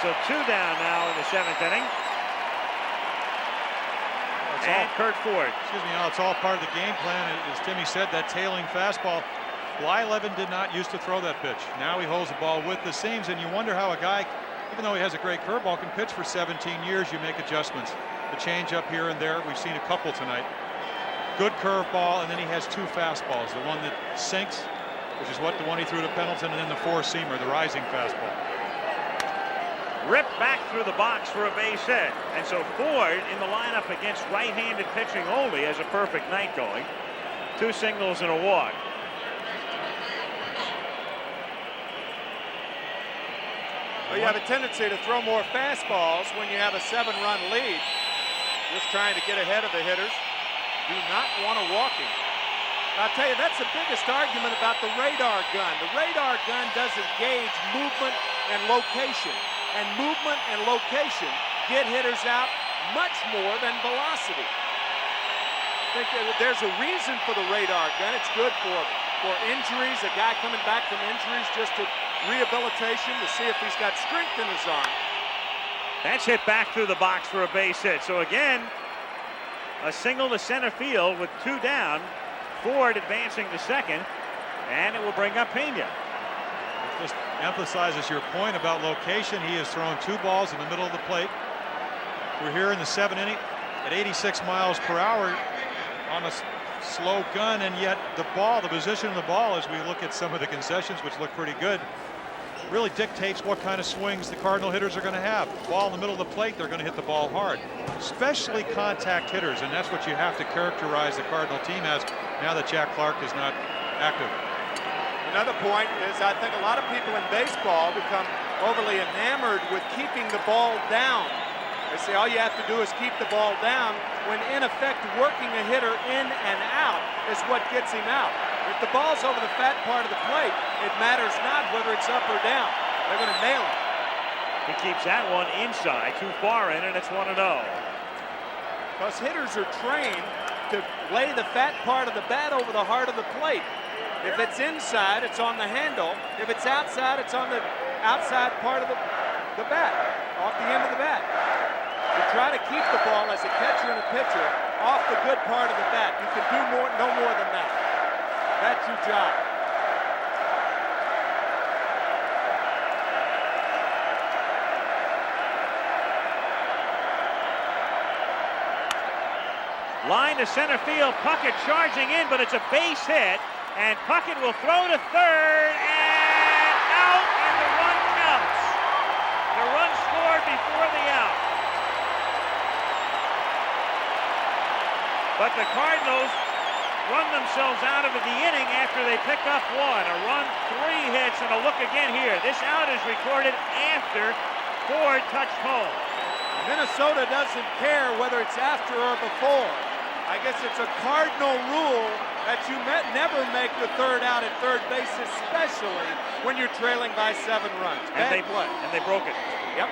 So 2 down now in the 7th inning. And Kurt Ford. Excuse me, it's all part of the game plan. As Timmy said, that tailing fastball. Blyleven did not used to throw that pitch. Now he holds the ball with the seams, and you wonder how a guy, even though he has a great curveball, can pitch for 17 years. You make adjustments. The change up here and there. We've seen a couple tonight. Good curveball, and then he has 2 fastballs. The one that sinks, which is what the one he threw to Pendleton, and then the 4-seamer, the rising fastball. Ripped back through the box for a base hit. And so Ford in the lineup against right-handed pitching only has a perfect night going. 2 singles and a walk. Well, you have a tendency to throw more fastballs when you have a 7-run lead. Just trying to get ahead of the hitters. Do not want to walk him. I'll tell you, that's the biggest argument about the radar gun. The radar gun doesn't gauge movement and location. And movement and location get hitters out much more than velocity. I think there's a reason for the radar gun. It's good for injuries, a guy coming back from injuries, just to rehabilitation to see if he's got strength in his arm. That's hit back through the box for a base hit. So again, a single to center field with 2 down. Ford advancing to second, and it will bring up Pena. Just emphasizes your point about location. He has thrown 2 balls in the middle of the plate. We're here in the 7th inning at 86 miles per hour on a slow gun, and yet the position of the ball, as we look at some of the concessions, which look pretty good, really dictates what kind of swings the Cardinal hitters are going to have. Ball in the middle of the plate, they're going to hit the ball hard, especially contact hitters, and that's what you have to characterize the Cardinal team as now that Jack Clark is not active. Another point is I think a lot of people in baseball become overly enamored with keeping the ball down. They say all you have to do is keep the ball down, when in effect working a hitter in and out is what gets him out. If the ball's over the fat part of the plate, it matters not whether it's up or down. They're going to nail it. He keeps that one inside, too far in, and it's 1-0. Because hitters are trained to lay the fat part of the bat over the heart of the plate. If it's inside, it's on the handle. If it's outside, it's on the outside part of the bat, off the end of the bat. You try to keep the ball as a catcher and a pitcher off the good part of the bat. You can do no more than that. That's your job. Line to center field. Puckett charging in, but it's a base hit. And Puckett will throw to third, and out, and the run counts. The run scored before the out. But the Cardinals run themselves out of the inning after they pick up one. A run, 3 hits, and a look again here. This out is recorded after Ford touched home. Minnesota doesn't care whether it's after or before. I guess it's a Cardinal rule that you never make the third out at third base, especially when you're trailing by 7 runs. And they broke it. Yep.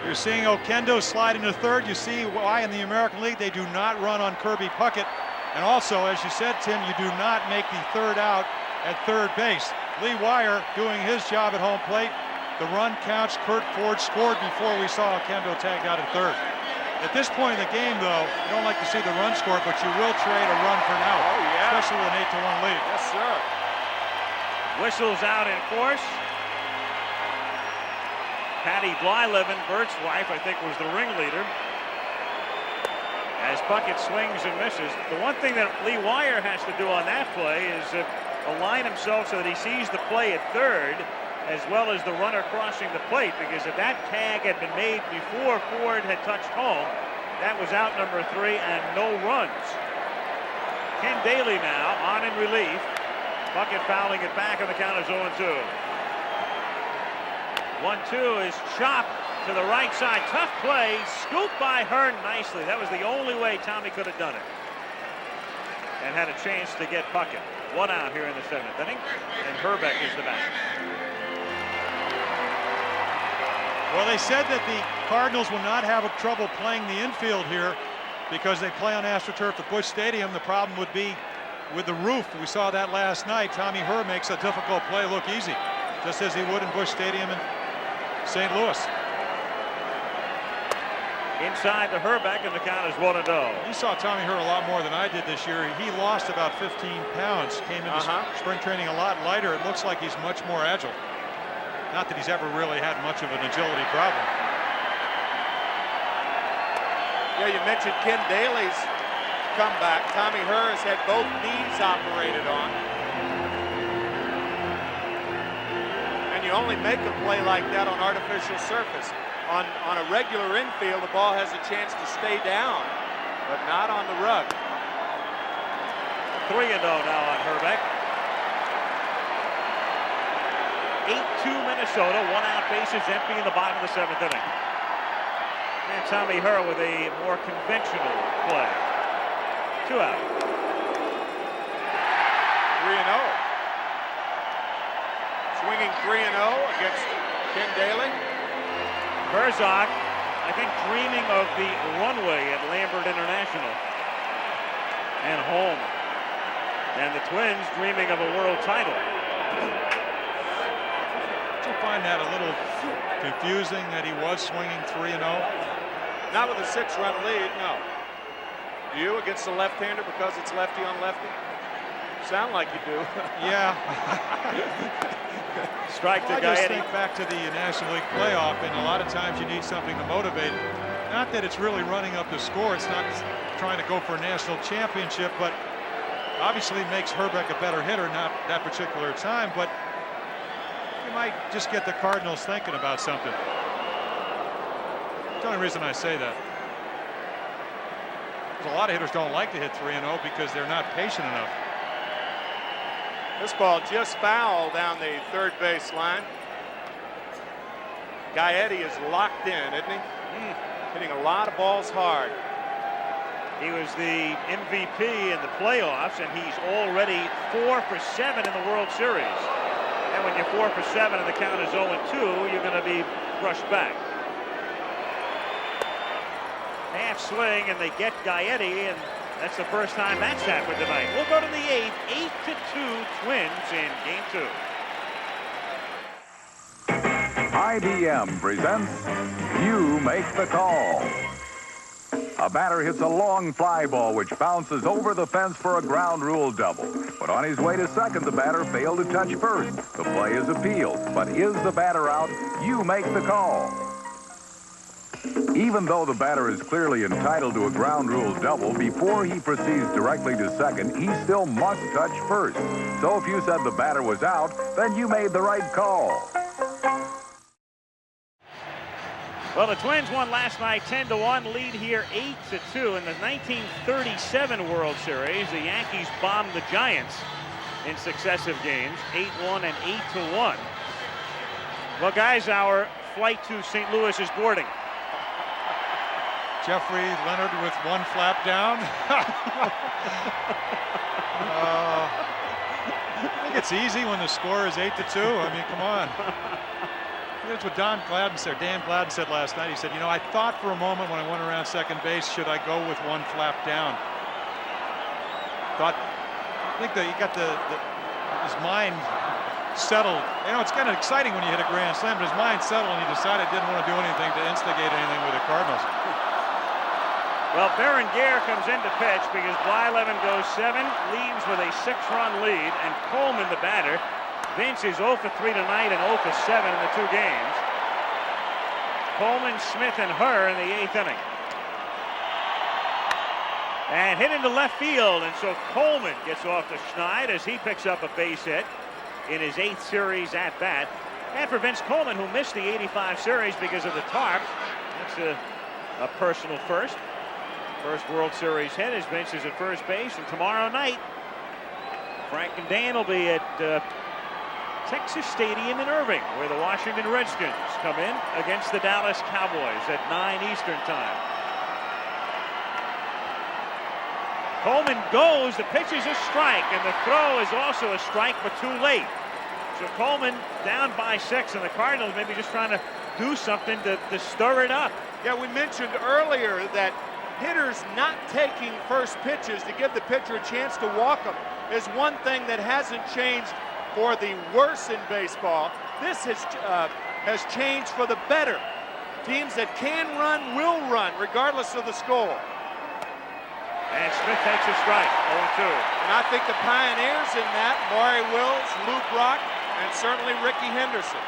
You're seeing Oquendo slide into third. You see why in the American League they do not run on Kirby Puckett. And also, as you said, Tim, you do not make the third out at third base. Lee Wire doing his job at home plate. The run counts. Kurt Ford scored before we saw Oquendo tagged out at third. At this point in the game, though, you don't like to see the run score, but you will trade a run for an out. Oh, yeah. Especially with an 8-1 lead. Yes, sir. Whistles out in force. Patty Blyleven, Bert's wife, I think was the ringleader. As Puckett swings and misses. The one thing that Lee Wire has to do on that play is align himself so that he sees the play at third, as well as the runner crossing the plate, because if that tag had been made before Ford had touched home, that was out number 3 and no runs. Ken Daly now on in relief. Puckett fouling it back, and the count is 0-2. 1-2 is chopped to the right side. Tough play, scooped by Hearn nicely. That was the only way Tommy could have done it. And had a chance to get Puckett. 1 out here in the 7th inning, and Herbeck is the batter. Well, they said that the Cardinals will not have trouble playing the infield here because they play on AstroTurf at Busch Stadium. The problem would be with the roof. We saw that last night. Tommy Herr makes a difficult play look easy, just as he would in Busch Stadium in St. Louis. Inside to Herbeck, and the count is 1-0. You saw Tommy Herr a lot more than I did this year. He lost about 15 pounds, came into spring training a lot lighter. It looks like he's much more agile. Not that he's ever really had much of an agility problem. Yeah, you mentioned Ken Daly's comeback. Tommy Herr has had both knees operated on. And you only make a play like that on artificial surface. On a regular infield, the ball has a chance to stay down, but not on the rug. 3-0 now on Herbeck. 8-2 Minnesota, 1 out, bases empty in the bottom of the 7th inning. And Tommy Herr with a more conventional play. 2 out. 3-0. Swinging 3-0 against Ken Daly. Herzog, I think, dreaming of the runway at Lambert International and home. And the Twins dreaming of a world title. Did you find that a little confusing that he was swinging 3-0? Not with a 6-run lead, no. You against the left-hander because it's lefty on lefty? Sound like you do. Yeah. Strike to I just Gaetti. think back to the National League playoff, and a lot of times you need something to motivate. Not that it's really running up the score. It's not trying to go for a national championship, but obviously makes Herbeck a better hitter, not that particular time, but you might just get the Cardinals thinking about something. That's the only reason I say that. Because a lot of hitters don't like to hit 3-0 because they're not patient enough. This ball just fouled down the third base line. Gaetti is locked in, isn't he? Hitting a lot of balls hard. He was the MVP in the playoffs, and he's already 4 for 7 in the World Series. And when you're 4 for 7 and the count is 0-2, you're going to be brushed back. Half swing, and they get Gaetti, and that's the first time that's happened tonight. We'll go to the 8th, 8-2 Twins in Game 2. IBM presents You Make the Call. A batter hits a long fly ball which bounces over the fence for a ground rule double. But on his way to second, the batter failed to touch first. The play is appealed. But is the batter out? You make the call. Even though the batter is clearly entitled to a ground rule double, before he proceeds directly to second, he still must touch first. So if you said the batter was out, then you made the right call. Well, the Twins won last night 10-1, lead here 8-2 in the 1937 World Series. The Yankees bombed the Giants in successive games, 8-1 and 8-1. Well, guys, our flight to St. Louis is boarding. Jeffrey Leonard with one flap down. I think it's easy when the score is 8-2. I mean, come on. That's what Dan Gladden said last night. He said, you know, I thought for a moment when I went around second base, should I go with one flap down? I think that he got his mind settled. You know, it's kind of exciting when you hit a grand slam, but his mind settled and he decided he didn't want to do anything to instigate anything with the Cardinals. Well, Berenguer comes in to pitch because Blyleven goes 7, leaves with a 6-run lead, and Coleman, the batter. Vince is 0 for 3 tonight and 0 for 7 in the 2 games. Coleman, Smith, and Herr in the 8th inning. And hit into left field, and so Coleman gets off the schneid as he picks up a base hit in his 8th series at bat. And for Vince Coleman, who missed the 85 series because of the tarp, that's a personal first. First World Series hit as Vince is at first base, and tomorrow night, Frank and Dan will be at Texas Stadium in Irving, where the Washington Redskins come in against the Dallas Cowboys at 9 Eastern time. Coleman goes, the pitch is a strike, and the throw is also a strike, but too late. So Coleman down by 6, and the Cardinals maybe just trying to do something to stir it up. Yeah, we mentioned earlier that hitters not taking first pitches to give the pitcher a chance to walk them is one thing that hasn't changed for the worse in baseball. This has changed for the better. Teams that can run will run regardless of the score. And Smith takes a strike, 0-2. And I think the pioneers in that, Maury Wills, Lou Brock, and certainly Ricky Henderson.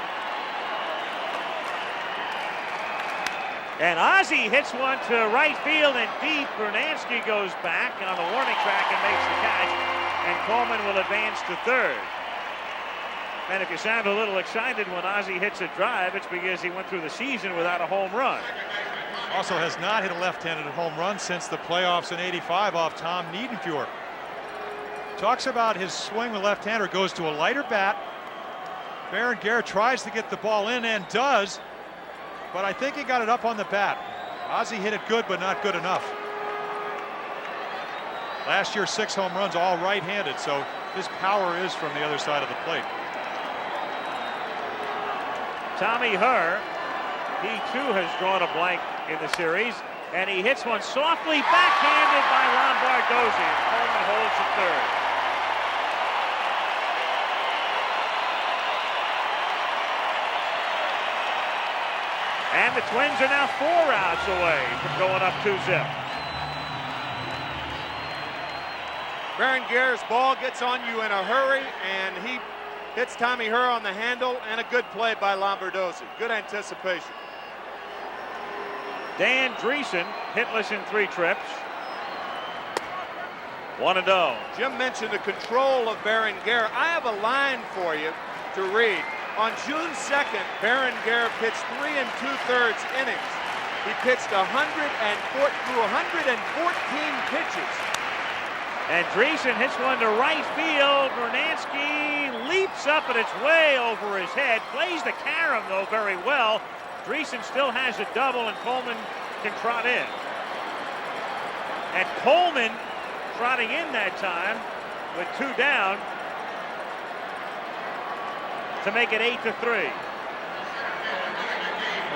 And Ozzie hits one to right field and deep. Bernansky goes back on the warning track and makes the catch. And Coleman will advance to third. And if you sound a little excited when Ozzie hits a drive, it's because he went through the season without a home run. Also has not hit a left-handed home run since the playoffs in '85 off Tom Niedenfuhr. Talks about his swing with left-hander, goes to a lighter bat. Berenguer tries to get the ball in and does, but I think he got it up on the bat. Ozzie hit it good, but not good enough. Last year, 6 home runs, all right-handed, so his power is from the other side of the plate. Tommy Herr, he too has drawn a blank in the series, and he hits one softly backhanded by Lombardozzi. Coleman holds the third. And the Twins are now 4 outs away from going up 2-zip. Berenguer's ball gets on you in a hurry, and he hits Tommy Herr on the handle, and a good play by Lombardozzi. Good anticipation. Dan Dreesen, hitless in 3 trips. 1-0. Jim mentioned the control of Berenguer. I have a line for you to read. On June 2nd, Berenguer pitched 3 2/3 innings. He pitched 114 pitches. And Dreesen hits one to right field. Bernansky leaps up, and it's way over his head. Plays the carom, though, very well. Dreesen still has a double, and Coleman can trot in. And Coleman trotting in that time with 2 down to make it 8-3.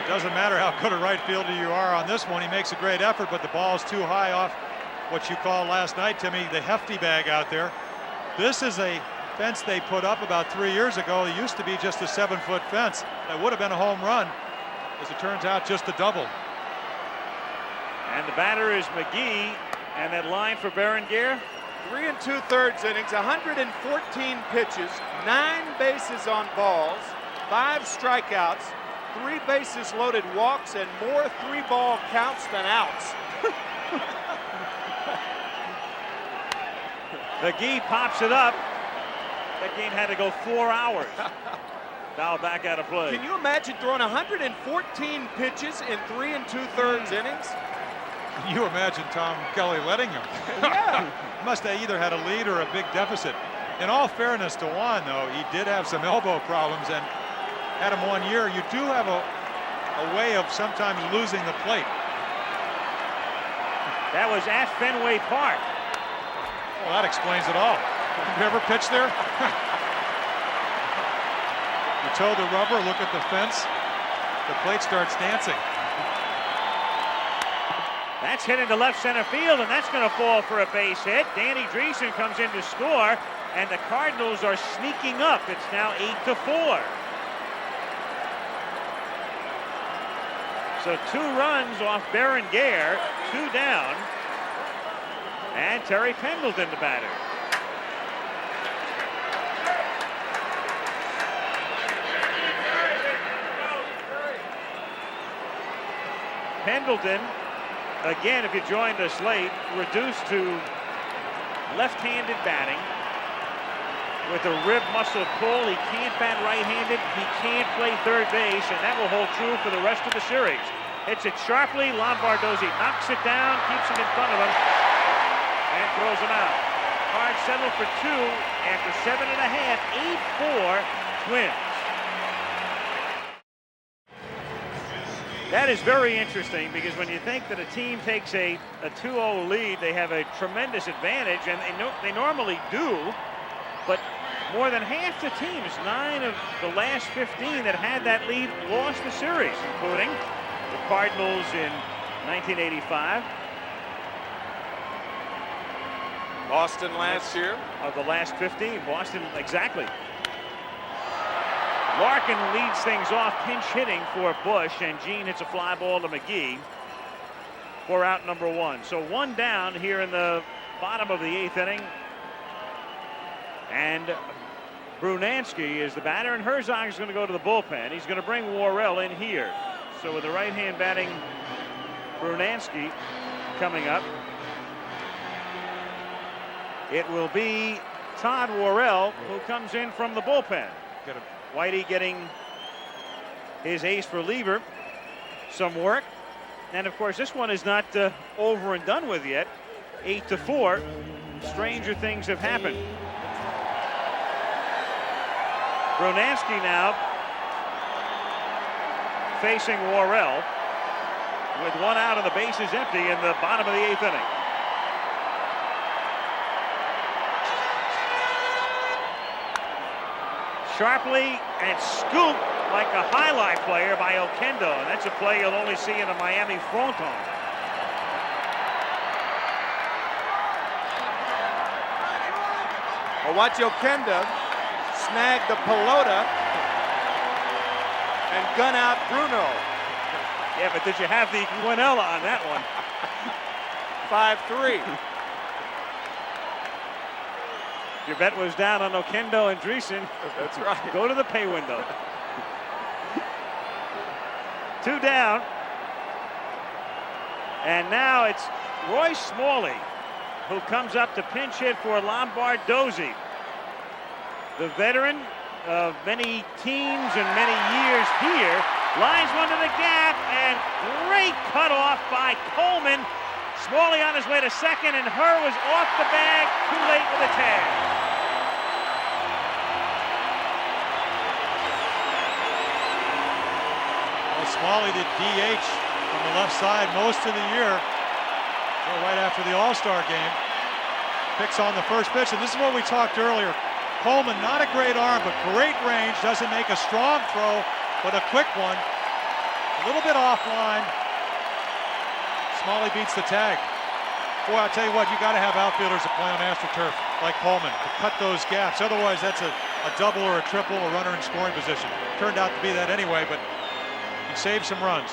It doesn't matter how good a right fielder you are on this one. He makes a great effort, but the ball's too high off what you called last night, Timmy, the hefty bag out there. This is a fence they put up about 3 years ago. It used to be just a 7-foot fence. That would have been a home run. As it turns out, just a double. And the batter is McGee. And that line for Berenguer? 3 2/3 innings, 114 pitches, 9 bases on balls, 5 strikeouts, 3 bases loaded walks, and more 3-ball counts than outs. McGee pops it up. That game had to go 4 hours. Now back out of play. Can you imagine throwing 114 pitches in 3 2/3 innings? You imagine Tom Kelly letting him. Yeah. Must have either had a lead or a big deficit. In all fairness to Juan, though, he did have some elbow problems, and had him 1 year. You do have a way of sometimes losing the plate. That was at Fenway Park. Well, that explains it all. Have you ever pitched there? You toe the rubber, look at the fence, the plate starts dancing. That's hit into left center field, and that's going to fall for a base hit. Danny Dreesen comes in to score, and the Cardinals are sneaking up. It's now 8-4. So 2 runs off Berenguer, 2 down, and Terry Pendleton the batter. Pendleton, again, if you joined us late, reduced to left-handed batting with a rib muscle pull. He can't bat right-handed. He can't play third base, and that will hold true for the rest of the series. Hits it sharply. Lombardozzi knocks it down, keeps it in front of him, and throws him out. Card settled for 2 after 7.5. 8-4 Twins. That is very interesting, because when you think that a team takes a 2-0 lead, they have a tremendous advantage, and they normally do, but more than half the teams, 9 of the last 15 that had that lead, lost the series, including the Cardinals in 1985. Boston last year. Of the last 15, Boston, exactly. Larkin leads things off, pinch hitting for Bush, and Gene hits a fly ball to McGee for out number 1. So 1 down here in the bottom of the 8th inning. And Brunansky is the batter, and Herzog is going to go to the bullpen. He's going to bring Worrell in here. So with the right-hand batting Brunansky coming up, it will be Todd Worrell who comes in from the bullpen. Whitey getting his ace reliever some work. And of course, this one is not over and done with yet. 8-4. Stranger things have happened. Brunansky now facing Worrell with 1 out and the bases empty in the bottom of the 8th inning. Sharply and scooped like a highlight player by Oquendo, and that's a play you'll only see in a Miami fronton. Well, watch Oquendo snag the pelota and gun out Bruno. Yeah, but did you have the Quinella on that one? 5-3. Your bet was down on Oquendo and Dreesen. That's right. Go to the pay window. 2 down. And now it's Roy Smalley who comes up to pinch hit for Lombardozzi. The veteran of many teams and many years here lines one to the gap, and great cutoff by Coleman. Smalley on his way to second, and Herr was off the bag, too late with a tag. Well, Smalley did DH on the left side most of the year. So right after the All-Star game, picks on the first pitch, and this is what we talked earlier. Coleman, not a great arm, but great range. Doesn't make a strong throw, but a quick one. A little bit offline. Smalley beats the tag. Boy, I'll tell you what, you got to have outfielders that play on AstroTurf. like Coleman to cut those gaps. Otherwise, that's a double or a triple, a runner in scoring position. Turned out to be that anyway, but he saved some runs.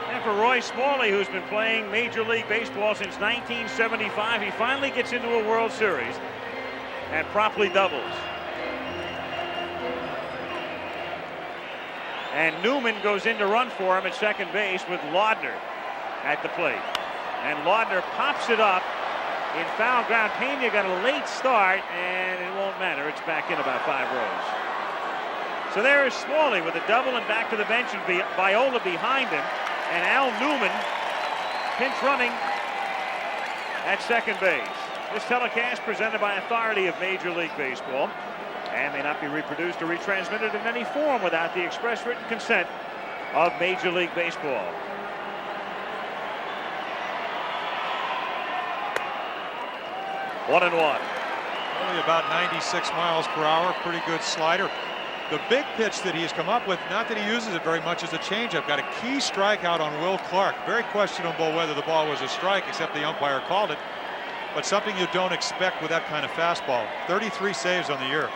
And for Roy Smalley, who's been playing Major League Baseball since 1975, he finally gets into a World Series and promptly doubles. And Newman goes in to run for him at second base with Laudner at the plate. And Laudner pops it up in foul ground. Pena got a late start, and it won't matter. It's back in about 5 rows. So there is Smalley with a double and back to the bench, and Viola behind him. And Al Newman pinch running at second base. This telecast presented by authority of Major League Baseball and may not be reproduced or retransmitted in any form without the express written consent of Major League Baseball. One and one. Only about 96 miles per hour, pretty good slider. The big pitch that he's come up with, not that he uses it very much, is a changeup. Got a key strikeout on Will Clark. Very questionable whether the ball was a strike, except the umpire called it. But something you don't expect with that kind of fastball. 33 saves on the year.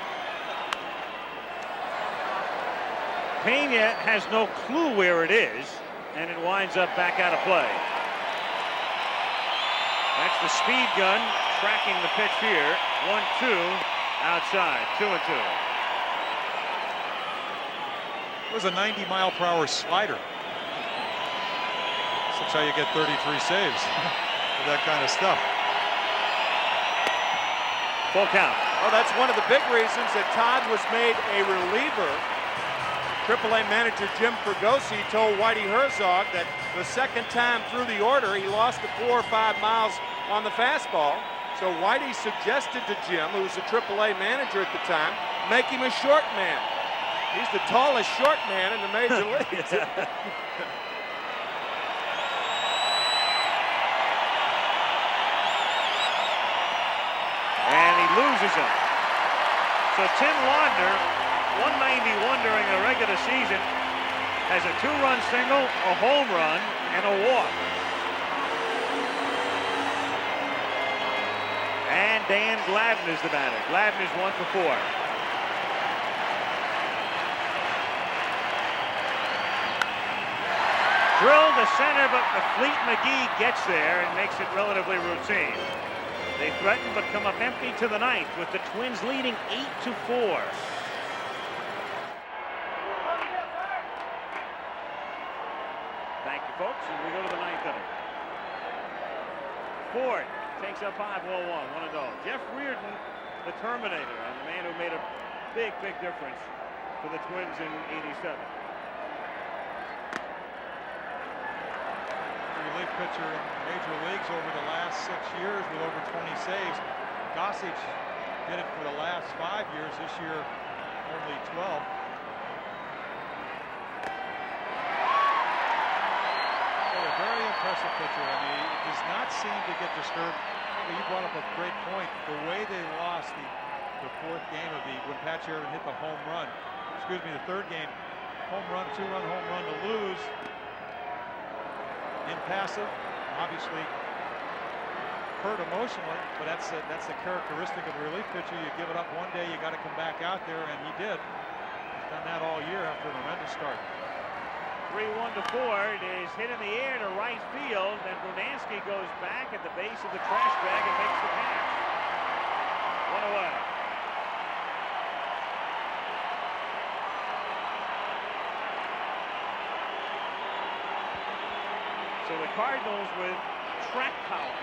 Pena has no clue where it is, and it winds up back out of play. That's the speed gun tracking the pitch here. 1-2 outside. 2-2. It was a 90-mile-per-hour slider. That's how you get 33 saves with that kind of stuff. Full count. Well, that's one of the big reasons that Todd was made a reliever. AAA manager Jim Fregosi told Whitey Herzog that the second time through the order, he lost the 4 or 5 miles on the fastball. So Whitey suggested to Jim, who was the AAA manager at the time, make him a short man. He's the tallest short man in the major leagues. And he loses him. So Tim Laudner, 191 during the regular season, has a 2-run single, a home run, and a walk. And Dan Gladden is the batter. Gladden is 1 for 4. Drilled to center, but Fleet McGee gets there and makes it relatively routine. They threaten but come up empty to the ninth with the Twins leading 8-4. Thank you, folks, and we go to the ninth inning. Ford takes up 5, 1-1, 1-0. Jeff Reardon, the Terminator, and the man who made a big difference for the Twins in '87. Relief pitcher in major leagues over the last 6 years with over 20 saves. Gossage did it for the last 5 years. This year, only 12. A very impressive pitcher. I mean, he does not seem to get disturbed. You brought up a great point. The way they lost the 4th game of when Pat Sheridan hit the home run. Excuse me, the 3rd game, home run, 2-run home run to lose. Impassive, obviously hurt emotionally, but that's the characteristic of a relief pitcher. You give it up one day, you got to come back out there, and he did. He's done that all year after an horrendous start. 3-1 to Ford is hit in the air to right field, and Brunansky goes back at the base of the trash bag and makes the catch. 1 away. So the Cardinals with track power.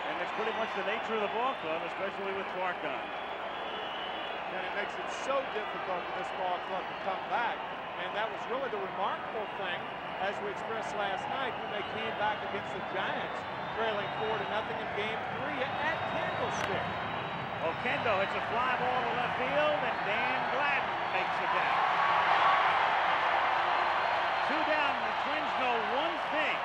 And it's pretty much the nature of the ball club, especially with Clark on. And it makes it so difficult for this ball club to come back. And that was really the remarkable thing, as we expressed last night, when they came back against the Giants, trailing 4-0 in Game 3 at Candlestick. Okendo hits a fly ball to left field, and Dan Gladden makes the catch. 2 down, and the Twins know one thing.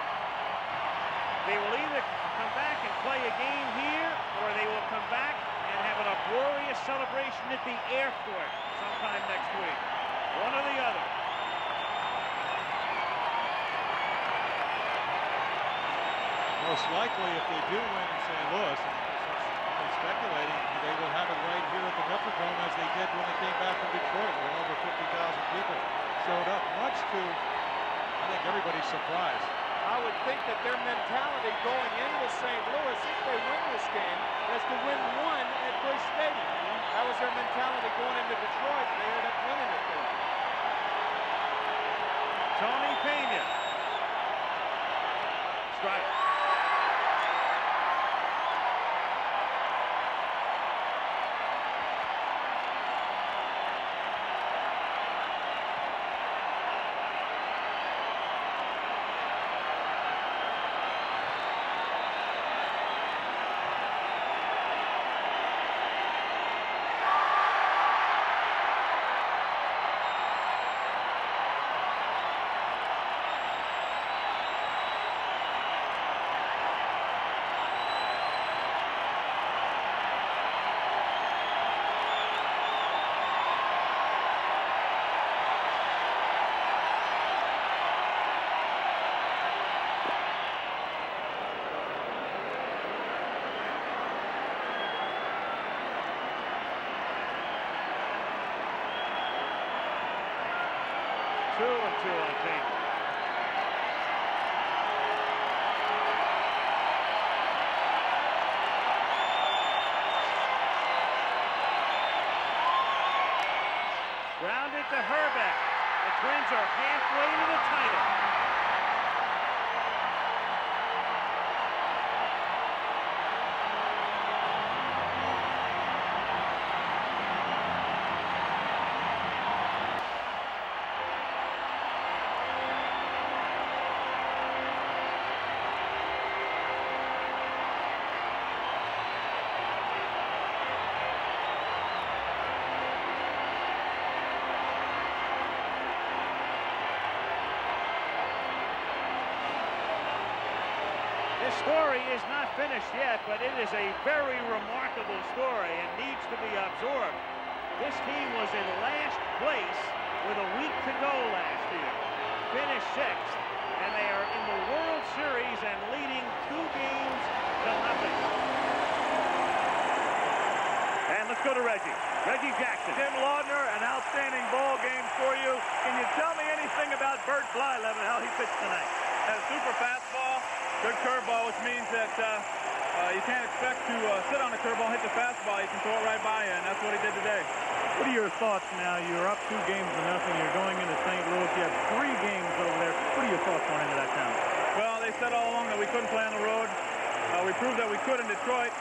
They will either come back and play a game here, or they will come back and have an uproarious celebration at the airport sometime next week. One or the other. Most likely, if they do win in St. Louis, and speculating they will have it right here at the Metrodome as they did when they came back from Detroit, where over 50,000 people showed up, much to, I think, everybody's surprise. I would think that their mentality going into St. Louis, if they win this game, is to win one at Busch Stadium. That was their mentality going into Detroit. They ended up winning it there. Tony Pena. Strike. Two and two on Pena. Grounded to Herbeck. The Twins are halfway to the title. This story is not finished yet, but it is a very remarkable story and needs to be absorbed. This team was in last place with a week to go last year. Finished sixth, and they are in the World Series and leading 2 games to nothing. And let's go to Reggie. Reggie Jackson. Tim Laudner, an outstanding ball game for you. Can you tell me anything about Bert Blyleven, how he pitched tonight? Had a super fastball, good curveball, which means that you can't expect to sit on the curveball and hit the fastball. You can throw it right by you, and that's what he did today. What are your thoughts now? You're up 2 games to nothing. You're going into St. Louis. You have 3 games over there. What are your thoughts going into that town? Well, they said all along that we couldn't play on the road. We proved that we could in Detroit.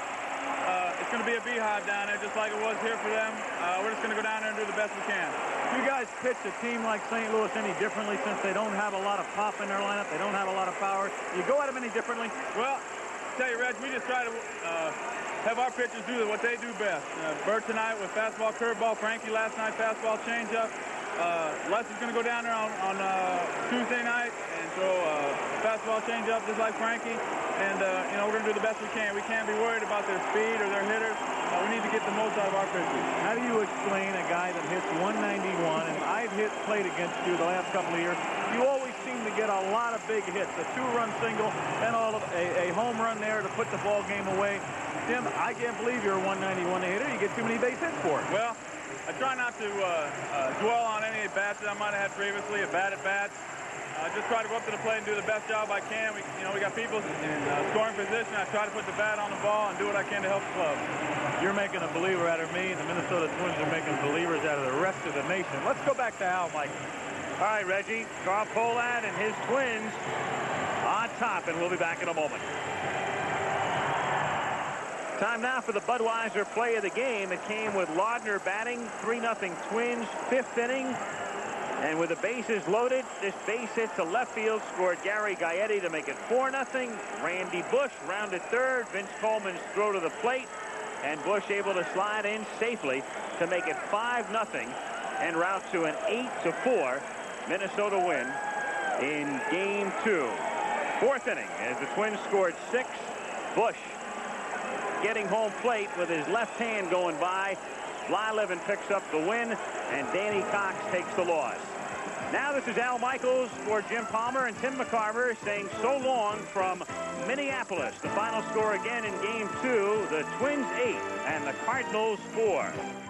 It's going to be a beehive down there, just like it was here for them. We're just going to go down there and do the best we can. You guys pitch a team like St. Louis any differently since they don't have a lot of pop in their lineup? They don't have a lot of power. You go at them any differently? Well, I tell you, Reg, we just try to have our pitchers do what they do best. Bert tonight with fastball, curveball. Frankie last night, fastball, changeup. Les is going to go down there on Tuesday night and throw fastball, changeup just like Frankie. And, you know, we're going to do the best we can. We can't be worried about their speed or their hitters. We need to get the most out of our pitchers. How do you explain a guy that hits 191, and I've played against you the last couple of years, you always seem to get a lot of big hits, a 2-run single, and a home run there to put the ball game away. Tim, I can't believe you're a 191 hitter. You get too many base hits for it. Well, I try not to dwell on any bats that I might have had previously, a bat at bats. Just try to go up to the plate and do the best job I can. We got people in scoring position. I try to put the bat on the ball and do what I can to help the club. You're making a believer out of me, and the Minnesota Twins are making believers out of the rest of the nation. Let's go back to Al, Mike. All right, Reggie. Carl Pohlad and his Twins on top, and we'll be back in a moment. Time now for the Budweiser play of the game. It came with Laudner batting, 3-0 Twins, 5th inning. And with the bases loaded, this base hit to left field scored Gary Gaetti to make it 4-0. Randy Bush rounded third. Vince Coleman's throw to the plate. And Bush able to slide in safely to make it 5-0 en route to an 8-4 Minnesota win in Game 2. 4th inning as the Twins scored 6. Bush getting home plate with his left hand going by. Blyleven picks up the win, and Danny Cox takes the loss. Now this is Al Michaels for Jim Palmer and Tim McCarver saying so long from Minneapolis. The final score again in Game 2, the Twins 8 and the Cardinals 4.